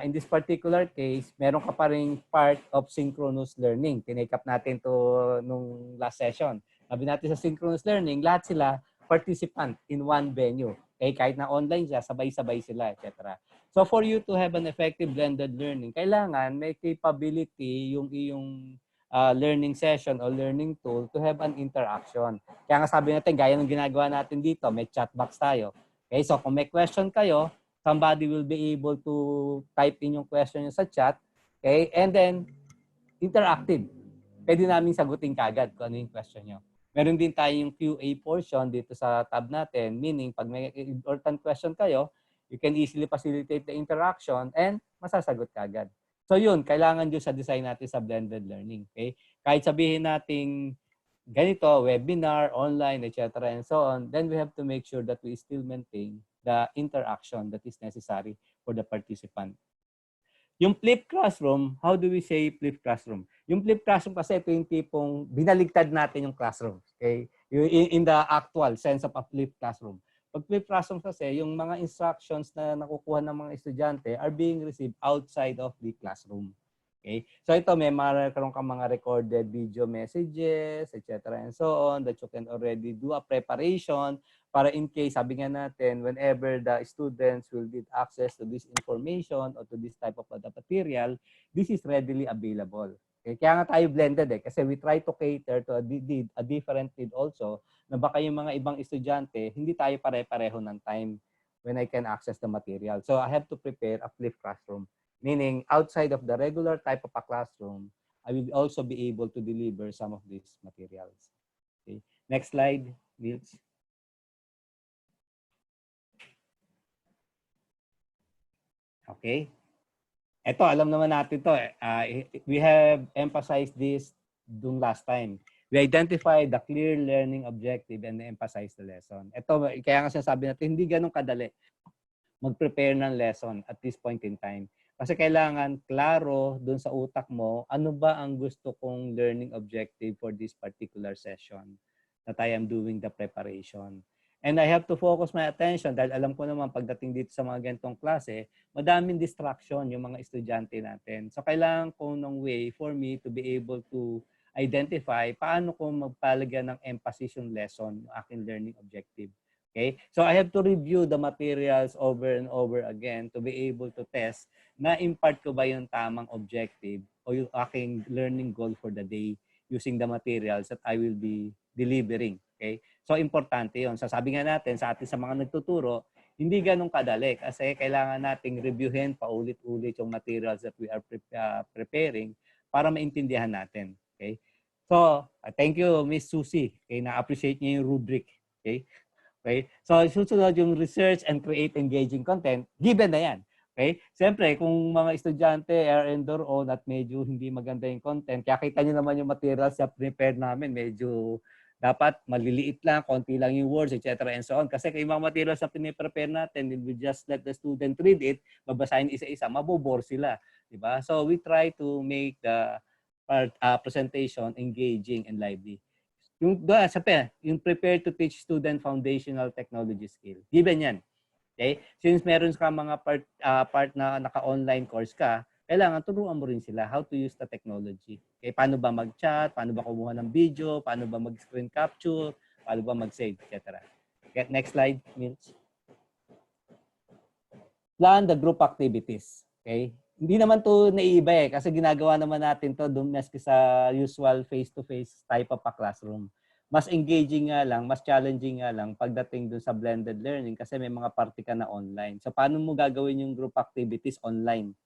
in this particular case, meron ka pa rin part of synchronous learning. Tinake up natin to nung last session. Sabi natin sa synchronous learning, lahat sila participant in one venue. Okay? Kahit na online siya, sabay-sabay sila, etc. So for you to have an effective blended learning, kailangan may capability yung iyong learning session or learning tool to have an interaction. Kaya nga sabi natin, gaya ng ginagawa natin dito, may chat box tayo. Okay, so kung may question kayo, somebody will be able to type in yung question nyo sa chat. Okay, and then interactive. Pwede namin sagutin kagad kung ano yung question nyo. Meron din tayong QA portion dito sa tab natin, meaning pag may important question kayo, you can easily facilitate the interaction and masasagot kagad. So yun, kailangan dyan sa design natin sa blended learning. Okay? Kahit sabihin natin ganito, webinar, online, etc. and so on, then we have to make sure that we still maintain the interaction that is necessary for the participant. Yung flipped classroom, how do we say flipped classroom? Yung flipped classroom kasi ito yung tipong binaligtad natin yung classroom. Okay? In the actual sense of a flipped classroom. Pag flipped classroom kasi, yung mga instructions na nakukuha ng mga estudyante are being received outside of the classroom. Okay? So ito, may karoon kang mga recorded video messages, etc. and so on that you can already do a preparation para in case, sabi nga natin, whenever the students will get access to this information or to this type of material, this is readily available. Okay? Kaya nga tayo blended kasi we try to cater to a different need also na baka yung mga ibang estudyante, hindi tayo pare-pareho ng time when I can access the material. So I have to prepare a flipped classroom, meaning outside of the regular type of a classroom, I will also be able to deliver some of these materials. Okay? Next slide, Nils. Okay. Ito, alam naman natin to. We have emphasized this dun last time. We identify the clear learning objective and emphasize the lesson. Ito, kaya nga sinasabi natin, hindi ganun kadali mag-prepare ng lesson at this point in time. Kasi kailangan klaro dun sa utak mo, ano ba ang gusto kong learning objective for this particular session that I am doing the preparation. And I have to focus my attention dahil alam ko naman pagdating dito sa mga ganitong klase, madaming distraction yung mga estudyante natin. So kailangan ko ng way for me to be able to identify paano ko magpalagyan ng emphasis yung lesson, yung aking learning objective. Okay? So I have to review the materials over and over again to be able to test na impart ko ba yung tamang objective o yung aking learning goal for the day using the materials that I will be delivering. Okay? So importante yun. So sabi nga natin sa atin sa mga nagtuturo, hindi ganun kadali kasi kailangan nating reviewin paulit-ulit yung materials that we are preparing para maintindihan natin. Okay? So, thank you, Miss Susie. Okay, na-appreciate niya yung rubric. Okay? Okay? So, susunod yung research and create engaging content, given na yan. Okay? Siyempre, kung mga estudyante are in their own at medyo hindi maganda yung content, kaya kita nyo naman yung materials na prepared namin, medyo dapat maliliit lang, konti lang yung words, etc. and so on. Kasi kung yung mga materials na piniprepare natin, we just let the student read it, babasahin isa-isa, mabobore sila. Diba? So, we try to make the presentation engaging and lively. Yung prepare to teach student foundational technology skill. Given yan. Okay? Since meron ka mga part na naka-online course ka, kailangan turuan mo rin sila how to use the technology. Okay? Paano ba mag-chat, paano ba kumuha ng video, paano ba mag-screen capture, paano ba mag-save, etc. Okay, next slide, Milch. Plan the group activities. Okay? Hindi naman to naiiba kasi ginagawa naman natin to maski sa usual face-to-face type of a classroom. Mas engaging nga lang, mas challenging nga lang pagdating dun sa blended learning kasi may mga party ka na online. So paano mo gagawin yung group activities online?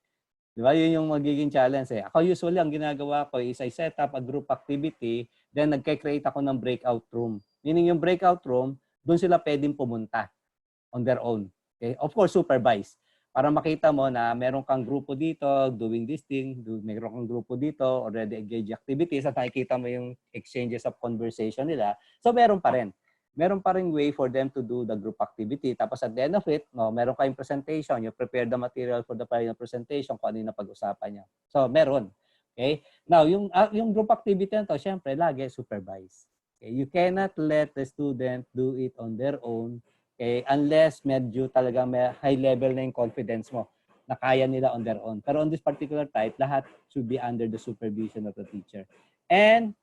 Di ba? Yun yung magiging challenge eh. Ako usually ang ginagawa ko is I set up a group activity, then nagka-create ako ng breakout room. Meaning yung breakout room, dun sila pwedeng pumunta on their own. Okay? Of course, supervised. Para makita mo na meron kang grupo dito doing this thing, meron kang grupo dito already engaged activities at nakikita mo yung exchanges of conversation nila. So meron pa rin. Meron pa rin way for them to do the group activity. Tapos at the end of it, meron kayong presentation. You prepare the material for the final presentation kung ano yung napag-usapan niya. So meron. Okay? Now, yung group activity na to, syempre, lagi supervised. Okay? You cannot let the student do it on their own. Okay, unless medyo talaga may high level na yung confidence mo na kaya nila on their own. Pero on this particular type, lahat should be under the supervision of the teacher. And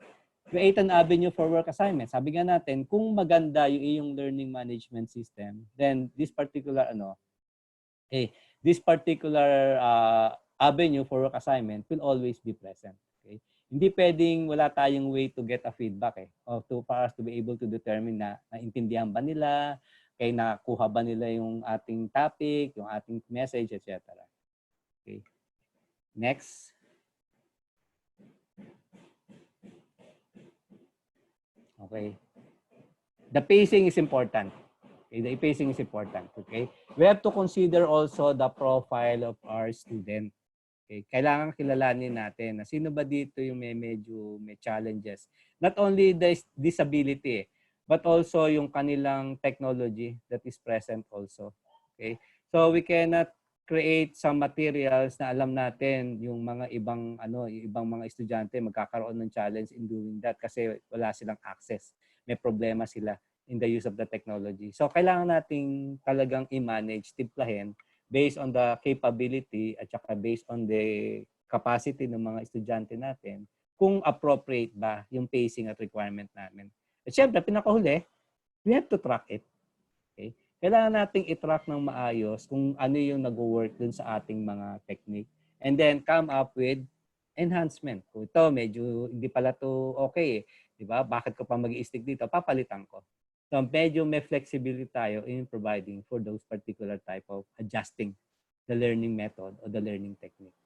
create an avenue for work assignment. Sabi nga natin, kung maganda yung iyong learning management system, then this particular avenue for work assignment will always be present. Okay? Hindi pwedeng wala tayong way to get a feedback for us to be able to determine na naintindihan ba nila, kaya nakuha ba nila yung ating topic, yung ating message, etc. Okay. Next. Okay. The pacing is important. Okay. The pacing is important. Okay. We have to consider also the profile of our student. Okay. Kailangan kilalanin natin na sino ba dito yung medyo may challenges. Not only the disability, but also yung kanilang technology that is present also. Okay? So we cannot create some materials na alam natin yung mga ibang yung ibang mga estudyante magkakaroon ng challenge in doing that kasi wala silang access. May problema sila in the use of the technology. So kailangan nating talagang i-manage, timplahin based on the capability at saka based on the capacity ng mga estudyante natin kung appropriate ba yung pacing at requirement namin. At syempre, pinakahuli, we have to track it. Okay? Kailangan nating i-track ng maayos kung ano yung nag-work dun sa ating mga technique. And then come up with enhancement. Kung ito, medyo hindi pala to okay. Di ba? Bakit ko pa mag-i-stick dito? Papalitan ko. So medyo may flexibility tayo in providing for those particular type of adjusting the learning method or the learning technique.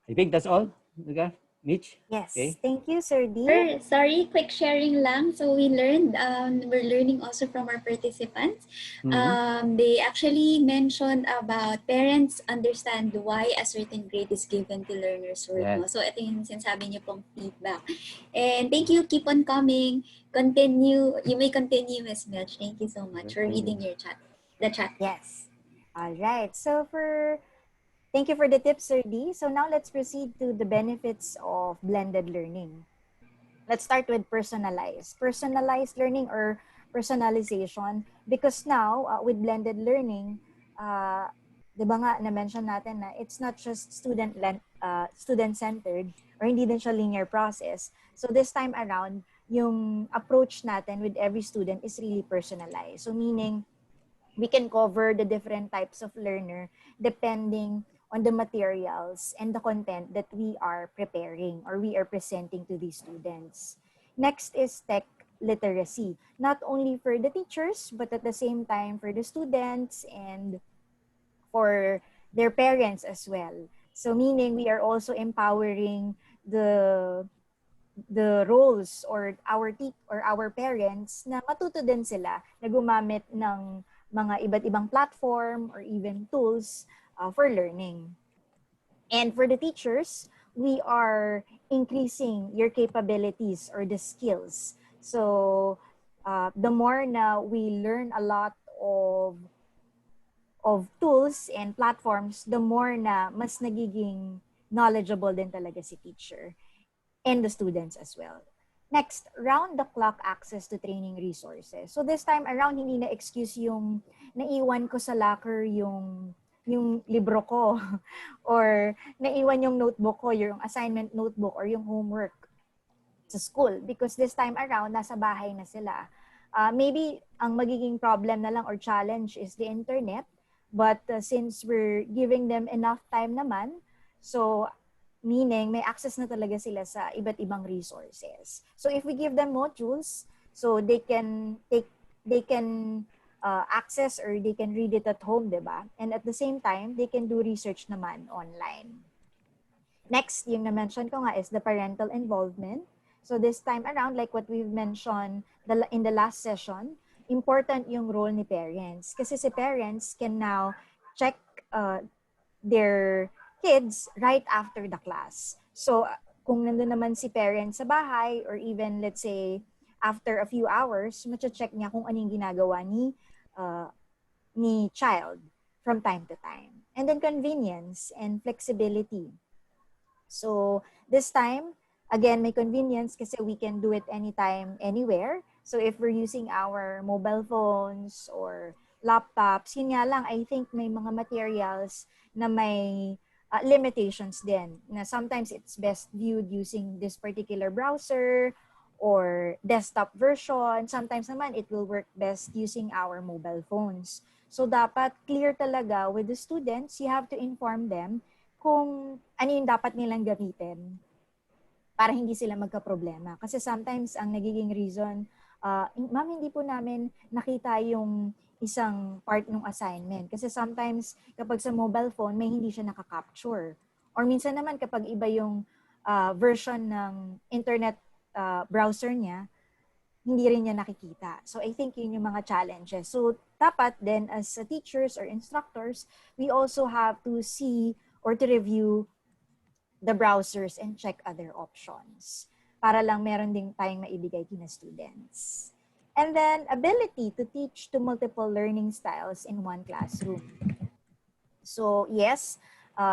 I think that's all. Okay? Mitch? Yes. Okay. Thank you, Sir D. Sir, sorry, quick sharing lang. So we learned, we're learning also from our participants. They actually mentioned about parents understand why a certain grade is given to learners' work. Yes. No? So ito yung sinasabi niyo pong feedback. And thank you, keep on coming. Continue, you may continue, Ms. Milch. Thank you so much for reading your chat, the chat. Yes. All right. So thank you for the tips, Sir D. So now let's proceed to the benefits of blended learning. Let's start with personalized. Personalized learning or personalization, because now with blended learning, di ba nga na-mention natin na it's not just student-centered or hindi din siya linear process. So this time around, yung approach natin with every student is really personalized. So meaning, we can cover the different types of learner depending on the materials and the content that we are preparing or we are presenting to these students. Next is tech literacy, not only for the teachers, but at the same time for the students and for their parents as well. So meaning we are also empowering the roles or our parents na matuto din sila na gumamit ng mga iba't ibang platform or even tools for learning. And for the teachers, we are increasing your capabilities or the skills. So the more na we learn a lot of tools and platforms, the more na mas nagiging knowledgeable din talaga si teacher and the students as well. Next, round-the-clock access to training resources. So this time around, hindi na excuse yung naiwan ko sa locker yung libro ko or naiwan yung notebook ko, yung assignment notebook or yung homework sa school because this time around, nasa bahay na sila. Maybe ang magiging problem na lang or challenge is the internet, but since we're giving them enough time naman, so meaning may access na talaga sila sa iba't ibang resources. So if we give them modules, so they can access or they can read it at home, diba? And at the same time, they can do research naman online. Next, yung na-mention ko nga is the parental involvement. So this time around, like what we've mentioned in the last session, important yung role ni parents. Kasi si parents can now check their kids right after the class. So kung nandun naman si parents sa bahay or even let's say after a few hours, mache-check niya kung anong ginagawa ni child from time to time. And then convenience and flexibility. So this time, again, may convenience kasi we can do it anytime, anywhere. So if we're using our mobile phones or laptops, yun nga lang, I think may mga materials na may limitations din. Na sometimes it's best viewed using this particular browser or desktop version. Sometimes naman it will work best using our mobile phones. So dapat clear talaga with the students, you have to inform them kung ano yung dapat nilang gamitin para hindi sila magka-problema. Kasi sometimes ang nagiging reason, ma'am, hindi po namin nakita yung isang part ng assignment. Kasi sometimes kapag sa mobile phone, may hindi siya nakaka-capture. Or minsan naman kapag iba yung version ng internet browser niya, hindi rin niya nakikita. So I think yun yung mga challenges. So dapat then as teachers or instructors, we also have to see or to review the browsers and check other options para lang meron ding tayong maibigay kina students. And then ability to teach to multiple learning styles in one classroom. So yes,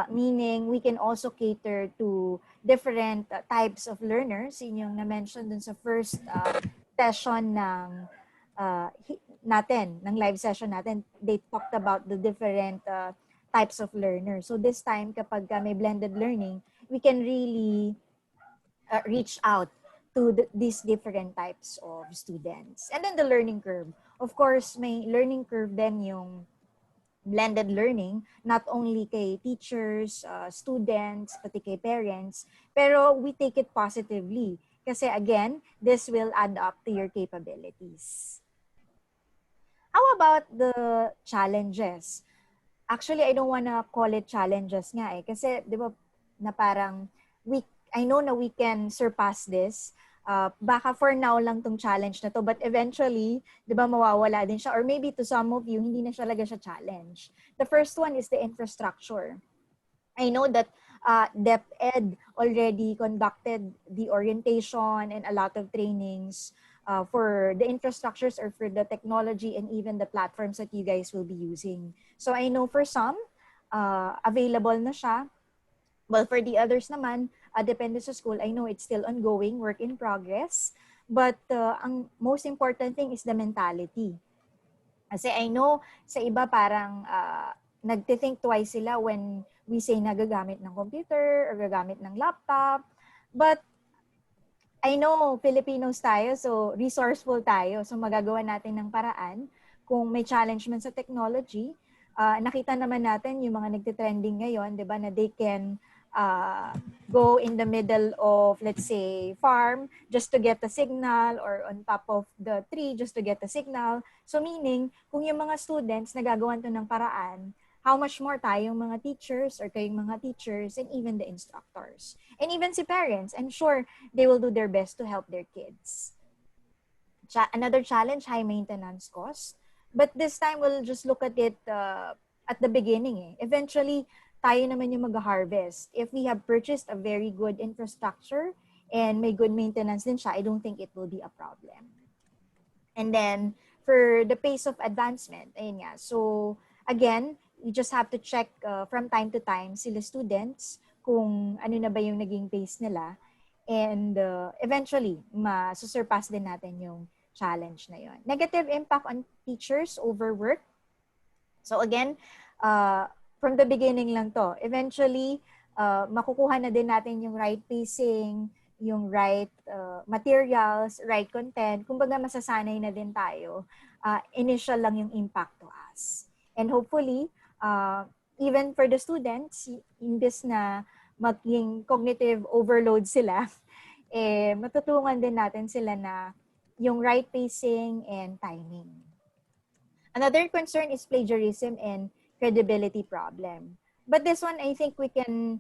meaning we can also cater to different types of learners. Yun yung na-mention dun sa first session natin, ng live session natin. They talked about the different types of learners. So this time, kapag may blended learning, we can really reach out to these different types of students. And then the learning curve. Of course, may learning curve din yung blended learning, not only kay teachers, students, pati kay parents, pero we take it positively. Kasi again, this will add up to your capabilities. How about the challenges? Actually, I don't wanna call it challenges nga eh. Kasi, di ba, na parang, I know na we can surpass this. Baka for now lang tong challenge na to, but eventually, di ba, mawawala din siya. Or maybe to some of you, hindi na siya talaga siya challenge. The first one is the infrastructure. I know that DepEd already conducted the orientation and a lot of trainings for the infrastructures or for the technology and even the platforms that you guys will be using. So I know for some, available na siya. Well, for the others naman, depende sa school, I know it's still ongoing, work in progress. But ang most important thing is the mentality. Kasi I know sa iba parang nagte-think twice sila when we say na gagamit ng computer or gagamit ng laptop. But I know Filipinos tayo, so resourceful tayo. So magagawa natin ng paraan. Kung may challenge man sa technology, nakita naman natin yung mga nagte-trending ngayon, di ba, na they can go in the middle of, let's say, farm just to get the signal or on top of the tree just to get the signal. So meaning, kung yung mga students nagagawan to ng paraan, how much more tayong mga teachers or kayong mga teachers and even the instructors. And even si parents, I'm sure they will do their best to help their kids. Another challenge, high maintenance cost. But this time, we'll just look at it at the beginning. Eh. Eventually, tayo naman yung mag-harvest. If we have purchased a very good infrastructure and may good maintenance din siya, I don't think it will be a problem. And then, for the pace of advancement, ayun nga. So, again, you just have to check from time to time sila students kung ano na ba yung naging pace nila. And eventually, masusurpass din natin yung challenge na yun. Negative impact on teachers, overwork. So again, from the beginning lang to. Eventually, makukuha na din natin yung right pacing, yung right materials, right content. Kumbaga masasanay na din tayo. Initial lang yung impact to us. And hopefully, even for the students, imbes na maging cognitive overload sila, matutungan din natin sila na yung right pacing and timing. Another concern is plagiarism and credibility problem. But this one, I think we can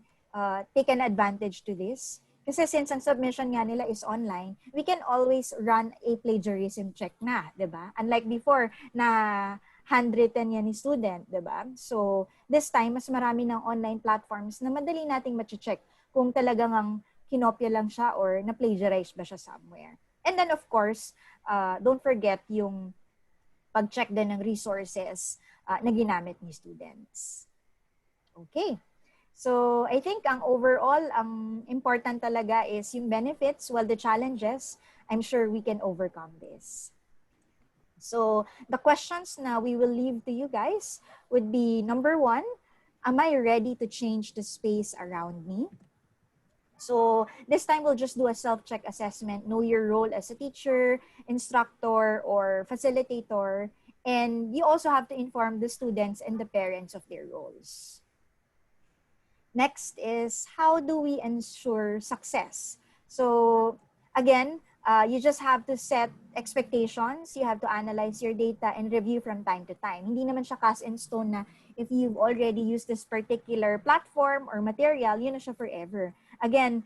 take an advantage to this. Kasi since ang submission nga nila is online, we can always run a plagiarism check na, di ba? Unlike before na handwritten yan ni student, di ba? So, this time, mas marami ng online platforms na madali nating ma-check kung talagang ang kinopya lang siya or na-plagiarize ba siya somewhere. And then, of course, don't forget yung pag-check din ng resources na ginamit ni students. Okay. So, I think ang overall, ang important talaga is yung benefits, while the challenges, I'm sure we can overcome this. So, the questions na we will leave to you guys would be, number 1, am I ready to change the space around me? So, this time we'll just do a self-check assessment, know your role as a teacher, instructor, or facilitator, and you also have to inform the students and the parents of their roles. Next is, how do we ensure success? So, again, you just have to set expectations, you have to analyze your data and review from time to time. Hindi naman siya cast in stone na if you've already used this particular platform or material, yun na siya forever. Again,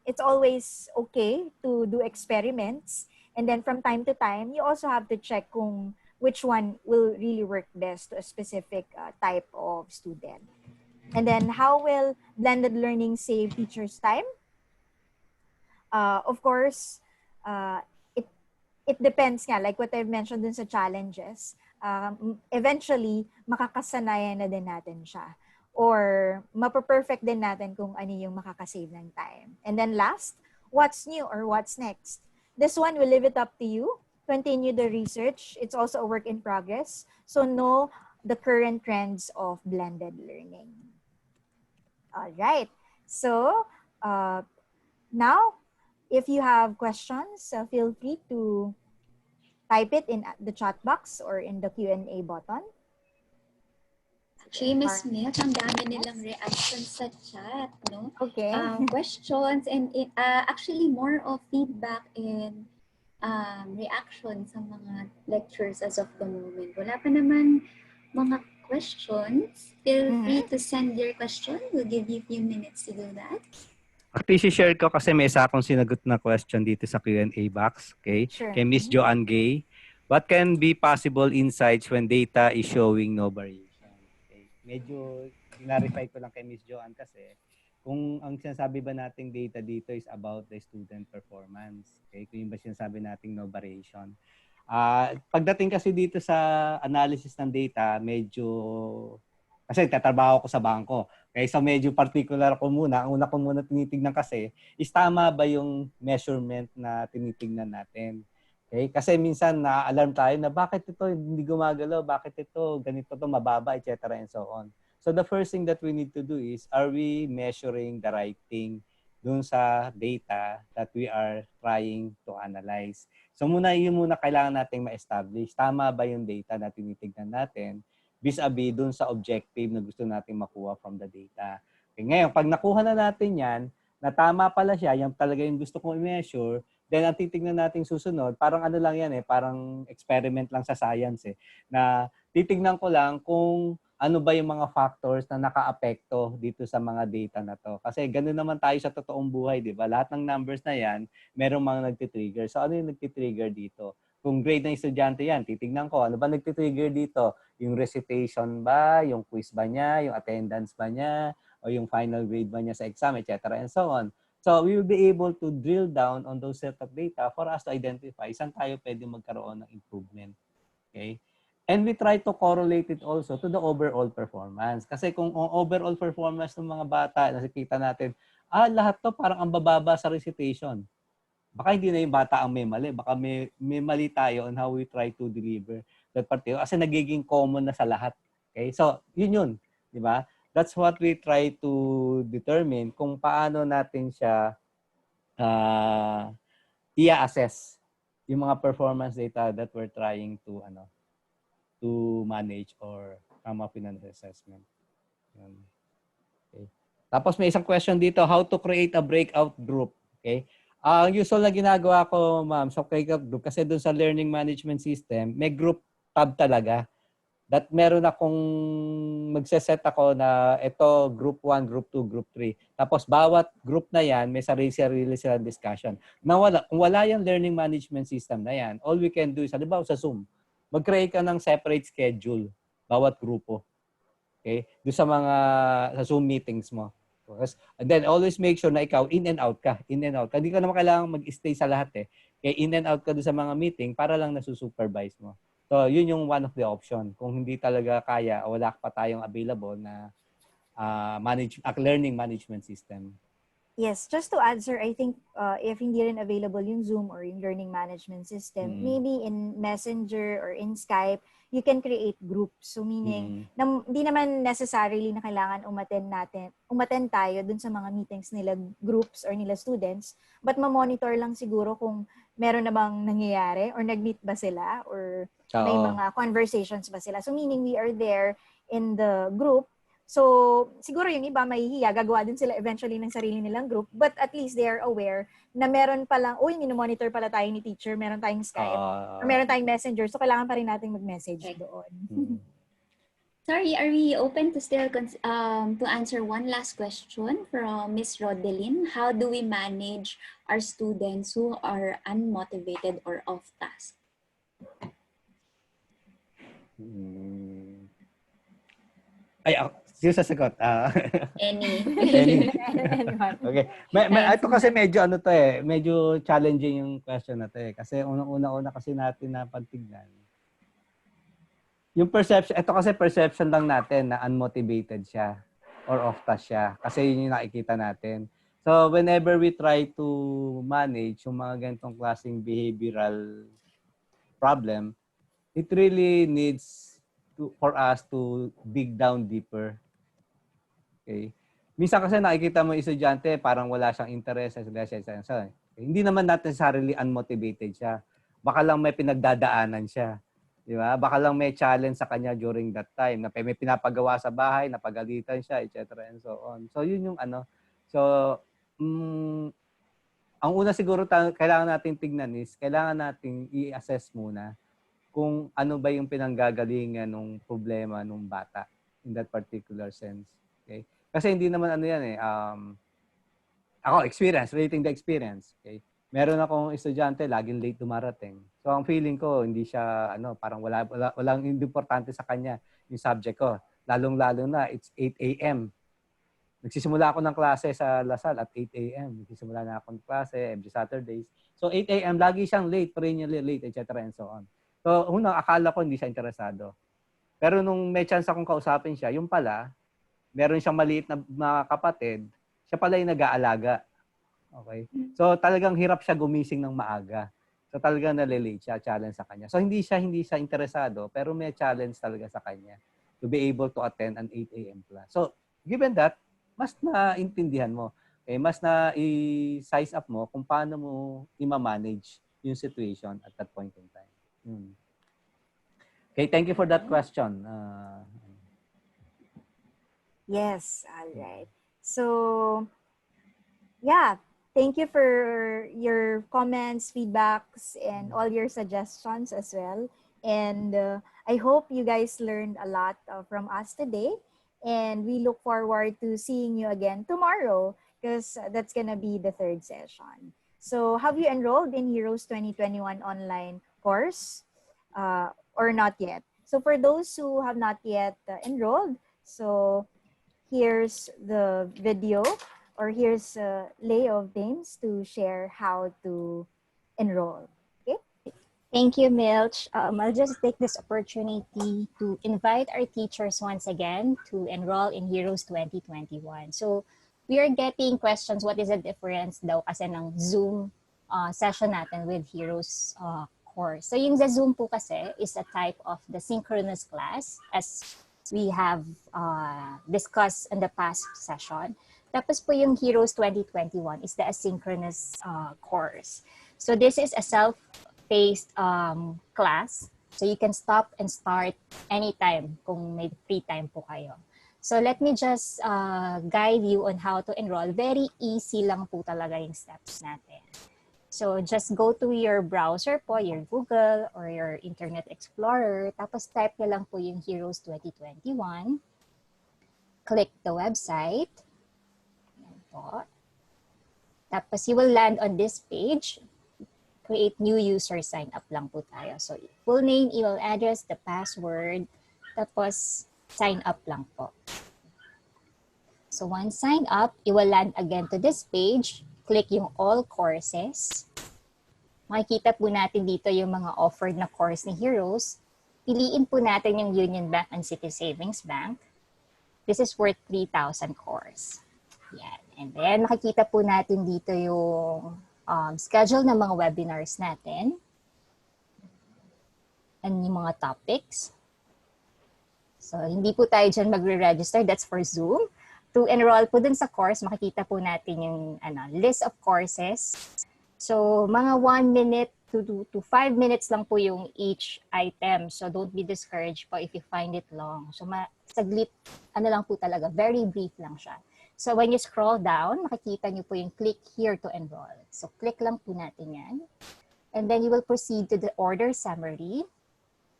it's always okay to do experiments. And then from time to time, you also have to check kung which one will really work best to a specific type of student. And then, how will blended learning save teachers' time? Of course, it depends nga, like what I've mentioned dun sa challenges. eventually, makakasanayan na din natin siya. Or mapaperfect din natin kung ano yung makakasave ng time. And then last, what's new or what's next? This one, will leave it up to you. Continue the research. It's also a work in progress. So know the current trends of blended learning. All right. So now, if you have questions, feel free to type it in the chat box or in the Q&A button. Actually, Miss Milk, ang dami nilang reactions sa chat, no? Okay. Questions and actually more of feedback and reaction sa mga lectures as of the moment. Wala pa naman mga questions. Feel free to send your question. We'll give you a few minutes to do that. Actually, share ko kasi may isa akong sinagot na question dito sa Q&A box. Okay? Sure. Kay Miss Joanne Gay. What can be possible insights when data is showing no variation? Okay. Medyo clarify ko lang kay Miss Joanne kasi kung ang sinasabi ba nating data dito is about the student performance. Okay? Kung yung ba sinasabi nating no variation. Pagdating kasi dito sa analysis ng data, medyo kasi tatrabaho ko sa bangko. Okay, so medyo particular ko muna. Ang una ko muna tinitignan kasi is tama ba yung measurement na tinitignan natin. Okay? Kasi minsan na-alarm tayo na bakit ito hindi gumagalaw, bakit ito ganito to mababa, etc. and so on. So the first thing that we need to do is, are we measuring the right thing dun sa data that we are trying to analyze? So yun muna kailangan nating ma-establish. Tama ba yung data na tinitignan natin vis-a-vis dun sa objective na gusto nating makuha from the data. Okay, ngayon, pag nakuha na natin yan, na tama pala siya, yung talaga yung gusto kong i-measure, then ang titignan nating susunod, parang ano lang yan parang experiment lang sa science na titignan ko lang kung ano ba yung mga factors na naka-apekto dito sa mga data na to. Kasi ganoon naman tayo sa totoong buhay, di ba? Lahat ng numbers na yan, merong mga nagtitrigger. So ano yung nagtitrigger dito? Kung grade ng estudyante yan, titignan ko, ano ba nagtitrigger dito? Yung recitation ba? Yung quiz ba niya? Yung attendance ba niya? O yung final grade ba niya sa exam, etc. and so on. So we will be able to drill down on those set of data for us to identify saan tayo pwede magkaroon ng improvement. Okay? And we try to correlate it also to the overall performance. Kasi kung ang overall performance ng mga bata, nakikita natin, lahat to parang ang bababa sa recitation. Baka hindi na yung bata ang may mali. Baka may mali tayo on how we try to deliver that particular. Kasi nagiging common na sa lahat. Okay? So, yun. Di ba? That's what we try to determine kung paano natin siya i-assess yung mga performance data that we're trying to manage or come up with an assessment. Okay. Tapos may isang question dito, how to create a breakout group. Okay? Ang usual na ginagawa ko, ma'am, sa breakout group, kasi doon sa learning management system, may group tab talaga. That meron akong magse-set ako na ito, group 1, group 2, group 3. Tapos bawat group na yan, may sarili-sarili silang discussion. Kung wala yung learning management system na yan, all we can do is, halimbawa sa Zoom, mag-create ka ng separate schedule, bawat grupo. Okay? Doon sa Zoom meetings mo. And then always make sure na ikaw in and out ka. Hindi ka naman kailangan mag-stay sa lahat Kaya in and out ka doon sa mga meeting para lang nasusupervise mo. So, yun yung one of the option. Kung hindi talaga kaya o wala pa tayong available na learning management system. Yes, just to answer, I think if hindi rin available yung Zoom or yung learning management system, maybe in Messenger or in Skype, you can create groups. So meaning, hindi naman necessarily na kailangan umattend tayo dun sa mga meetings nila groups or nila students, but ma-monitor lang siguro kung meron na bang nangyayari or nag-meet ba sila or may mga conversations ba sila. So meaning we are there in the group. So, siguro yung iba mahihiya, gagawa din sila eventually ng sarili nilang group, but at least they are aware na meron palang, monitor pala tayo ni teacher, meron tayong Skype, or meron tayong Messenger, so kailangan pa rin natin mag-message doon. Sorry, are we open to still to answer one last question from Miss Rodelyn? How do we manage our students who are unmotivated or off task? Sino sasagot? Any. Okay. Ito kasi medyo medyo challenging yung question na to Kasi unang-una kasi natin napantignan. Yung perception, ito kasi perception lang natin na unmotivated siya or off-task siya. Kasi yun yung nakikita natin. So, whenever we try to manage yung mga ganitong klaseng behavioral problem, it really needs for us to dig down deeper. Okay? Minsan kasi nakikita mo yung estudyante, parang wala siyang interest sa hindi naman natin necessarily unmotivated siya. Baka lang may pinagdadaanan siya. Di ba? Baka lang may challenge sa kanya during that time, na may pinapagawa sa bahay, napagalitan siya, etc. and so on. So, yun yung ano. So, ang una siguro kailangan natin tignan is, kailangan natin i-assess muna kung ano ba yung pinanggagalingan ng problema ng bata in that particular sense. Okay? Kasi hindi naman ano yan eh, ako, relating the experience. Okay? Meron akong estudyante, laging late dumarating. So, ang feeling ko, hindi siya, parang walang importante sa kanya yung subject ko. Lalong-lalo na, it's 8 a.m. Nagsisimula ako ng klase sa Lasal at 8 a.m. Nagsisimula na ako ng klase every Saturdays. So, 8 a.m., lagi siyang late, perennially late, etc. and so on. So, akala ko hindi siya interesado. Pero nung may chance akong kausapin siya, yung pala, meron siyang maliit na mga kapatid, siya pala yung nag-aalaga. Okay? So, talagang hirap siya gumising ng maaga. So, talagang nalilate siya, challenge sa kanya. So, hindi siya interesado, pero may challenge talaga sa kanya to be able to attend an 8 a.m. class. So, given that, mas naintindihan mo. Okay? Mas na-size up mo kung paano mo i-manage yung situation at that point in time. Okay, thank you for that question. Yes, all right. So, yeah, thank you for your comments, feedbacks, and all your suggestions as well. And I hope you guys learned a lot from us today. And we look forward to seeing you again tomorrow because that's going to be the third session. So, have you enrolled in Heroes 2021 online course or not yet? So, for those who have not yet enrolled, so here's the video or here's a lay of names to share how to enroll. Okay? Thank you, Milch. I'll just take this opportunity to invite our teachers once again to enroll in Heroes 2021. So, we are getting questions, what is the difference daw kasi ng Zoom session natin with Heroes course. So, yung sa Zoom po kasi is a type of the synchronous class as we have discussed in the past session. Tapos po yung Heroes 2021 is the asynchronous course. So, this is a self-paced class. So, you can stop and start anytime kung may free time po kayo. So, let me just guide you on how to enroll. Very easy lang po talaga yung steps natin. So, just go to your browser po, your Google or your Internet Explorer. Tapos, type na lang po yung Heroes 2021. Click the website. Yan po. Tapos, you will land on this page. Create new user, sign up lang po tayo. So, full name, email address, the password. Tapos, sign up lang po. So, once sign up, you will land again to this page. Click yung all courses. Makikita po natin dito yung mga offered na course ni Heroes. Piliin po natin yung Union Bank and City Savings Bank. This is worth 3,000 course. Yan. And then, makikita po natin dito yung schedule ng mga webinars natin. And yung mga topics. So, hindi po tayo dyan magre-register. That's for Zoom. To enroll po dun sa course, makikita po natin yung list of courses. So, mga 1 minute to 5 minutes lang po yung each item. So, don't be discouraged po if you find it long. So, saglit, lang po talaga, very brief lang siya. So, when you scroll down, makikita nyo po yung click here to enroll. So, click lang po natin yan. And then you will proceed to the order summary.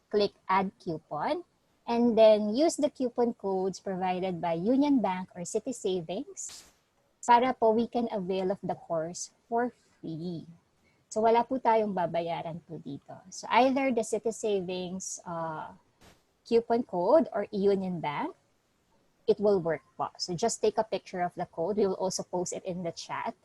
Click add coupon. And then use the coupon codes provided by Union Bank or City Savings para po we can avail of the course for free. So wala po tayong babayaran po dito. So either the City Savings coupon code or Union Bank, it will work po. So just take a picture of the code. We will also post it in the chat.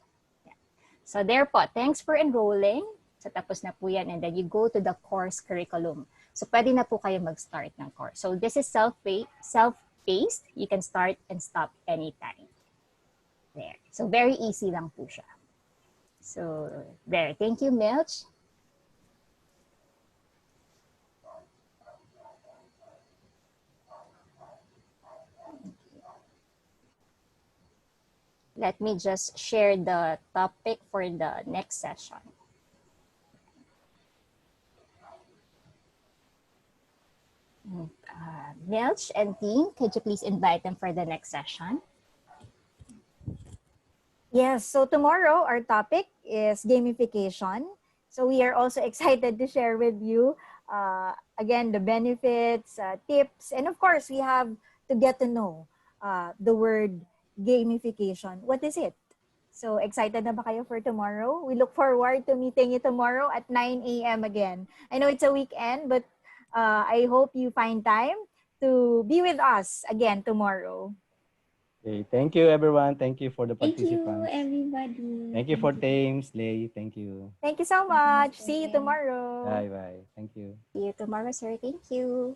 Yeah. So there po, thanks for enrolling. So tapos na po yan and then you go to the course curriculum. So pwede na po kayo mag-start ng course. So this is self-paced. You can start and stop anytime. There. So very easy lang po siya. So there. Thank you, Milch. Let me just share the topic for the next session. Milch and team, could you please invite them for the next session? Yes, so tomorrow our topic is gamification. So we are also excited to share with you, again, the benefits, tips, and of course, we have to get to know the word gamification. What is it? So excited na ba kayo for tomorrow? We look forward to meeting you tomorrow at 9 a.m. again. I know it's a weekend, but I hope you find time to be with us again tomorrow. Okay, thank you everyone. Thank you for the Thank you, participants. everybody. Thank you for Thames, Lay. Thank you. Thank you so Thank you, much. Mr. See you M. tomorrow. Bye bye. Thank you. See you tomorrow, sir. Thank you.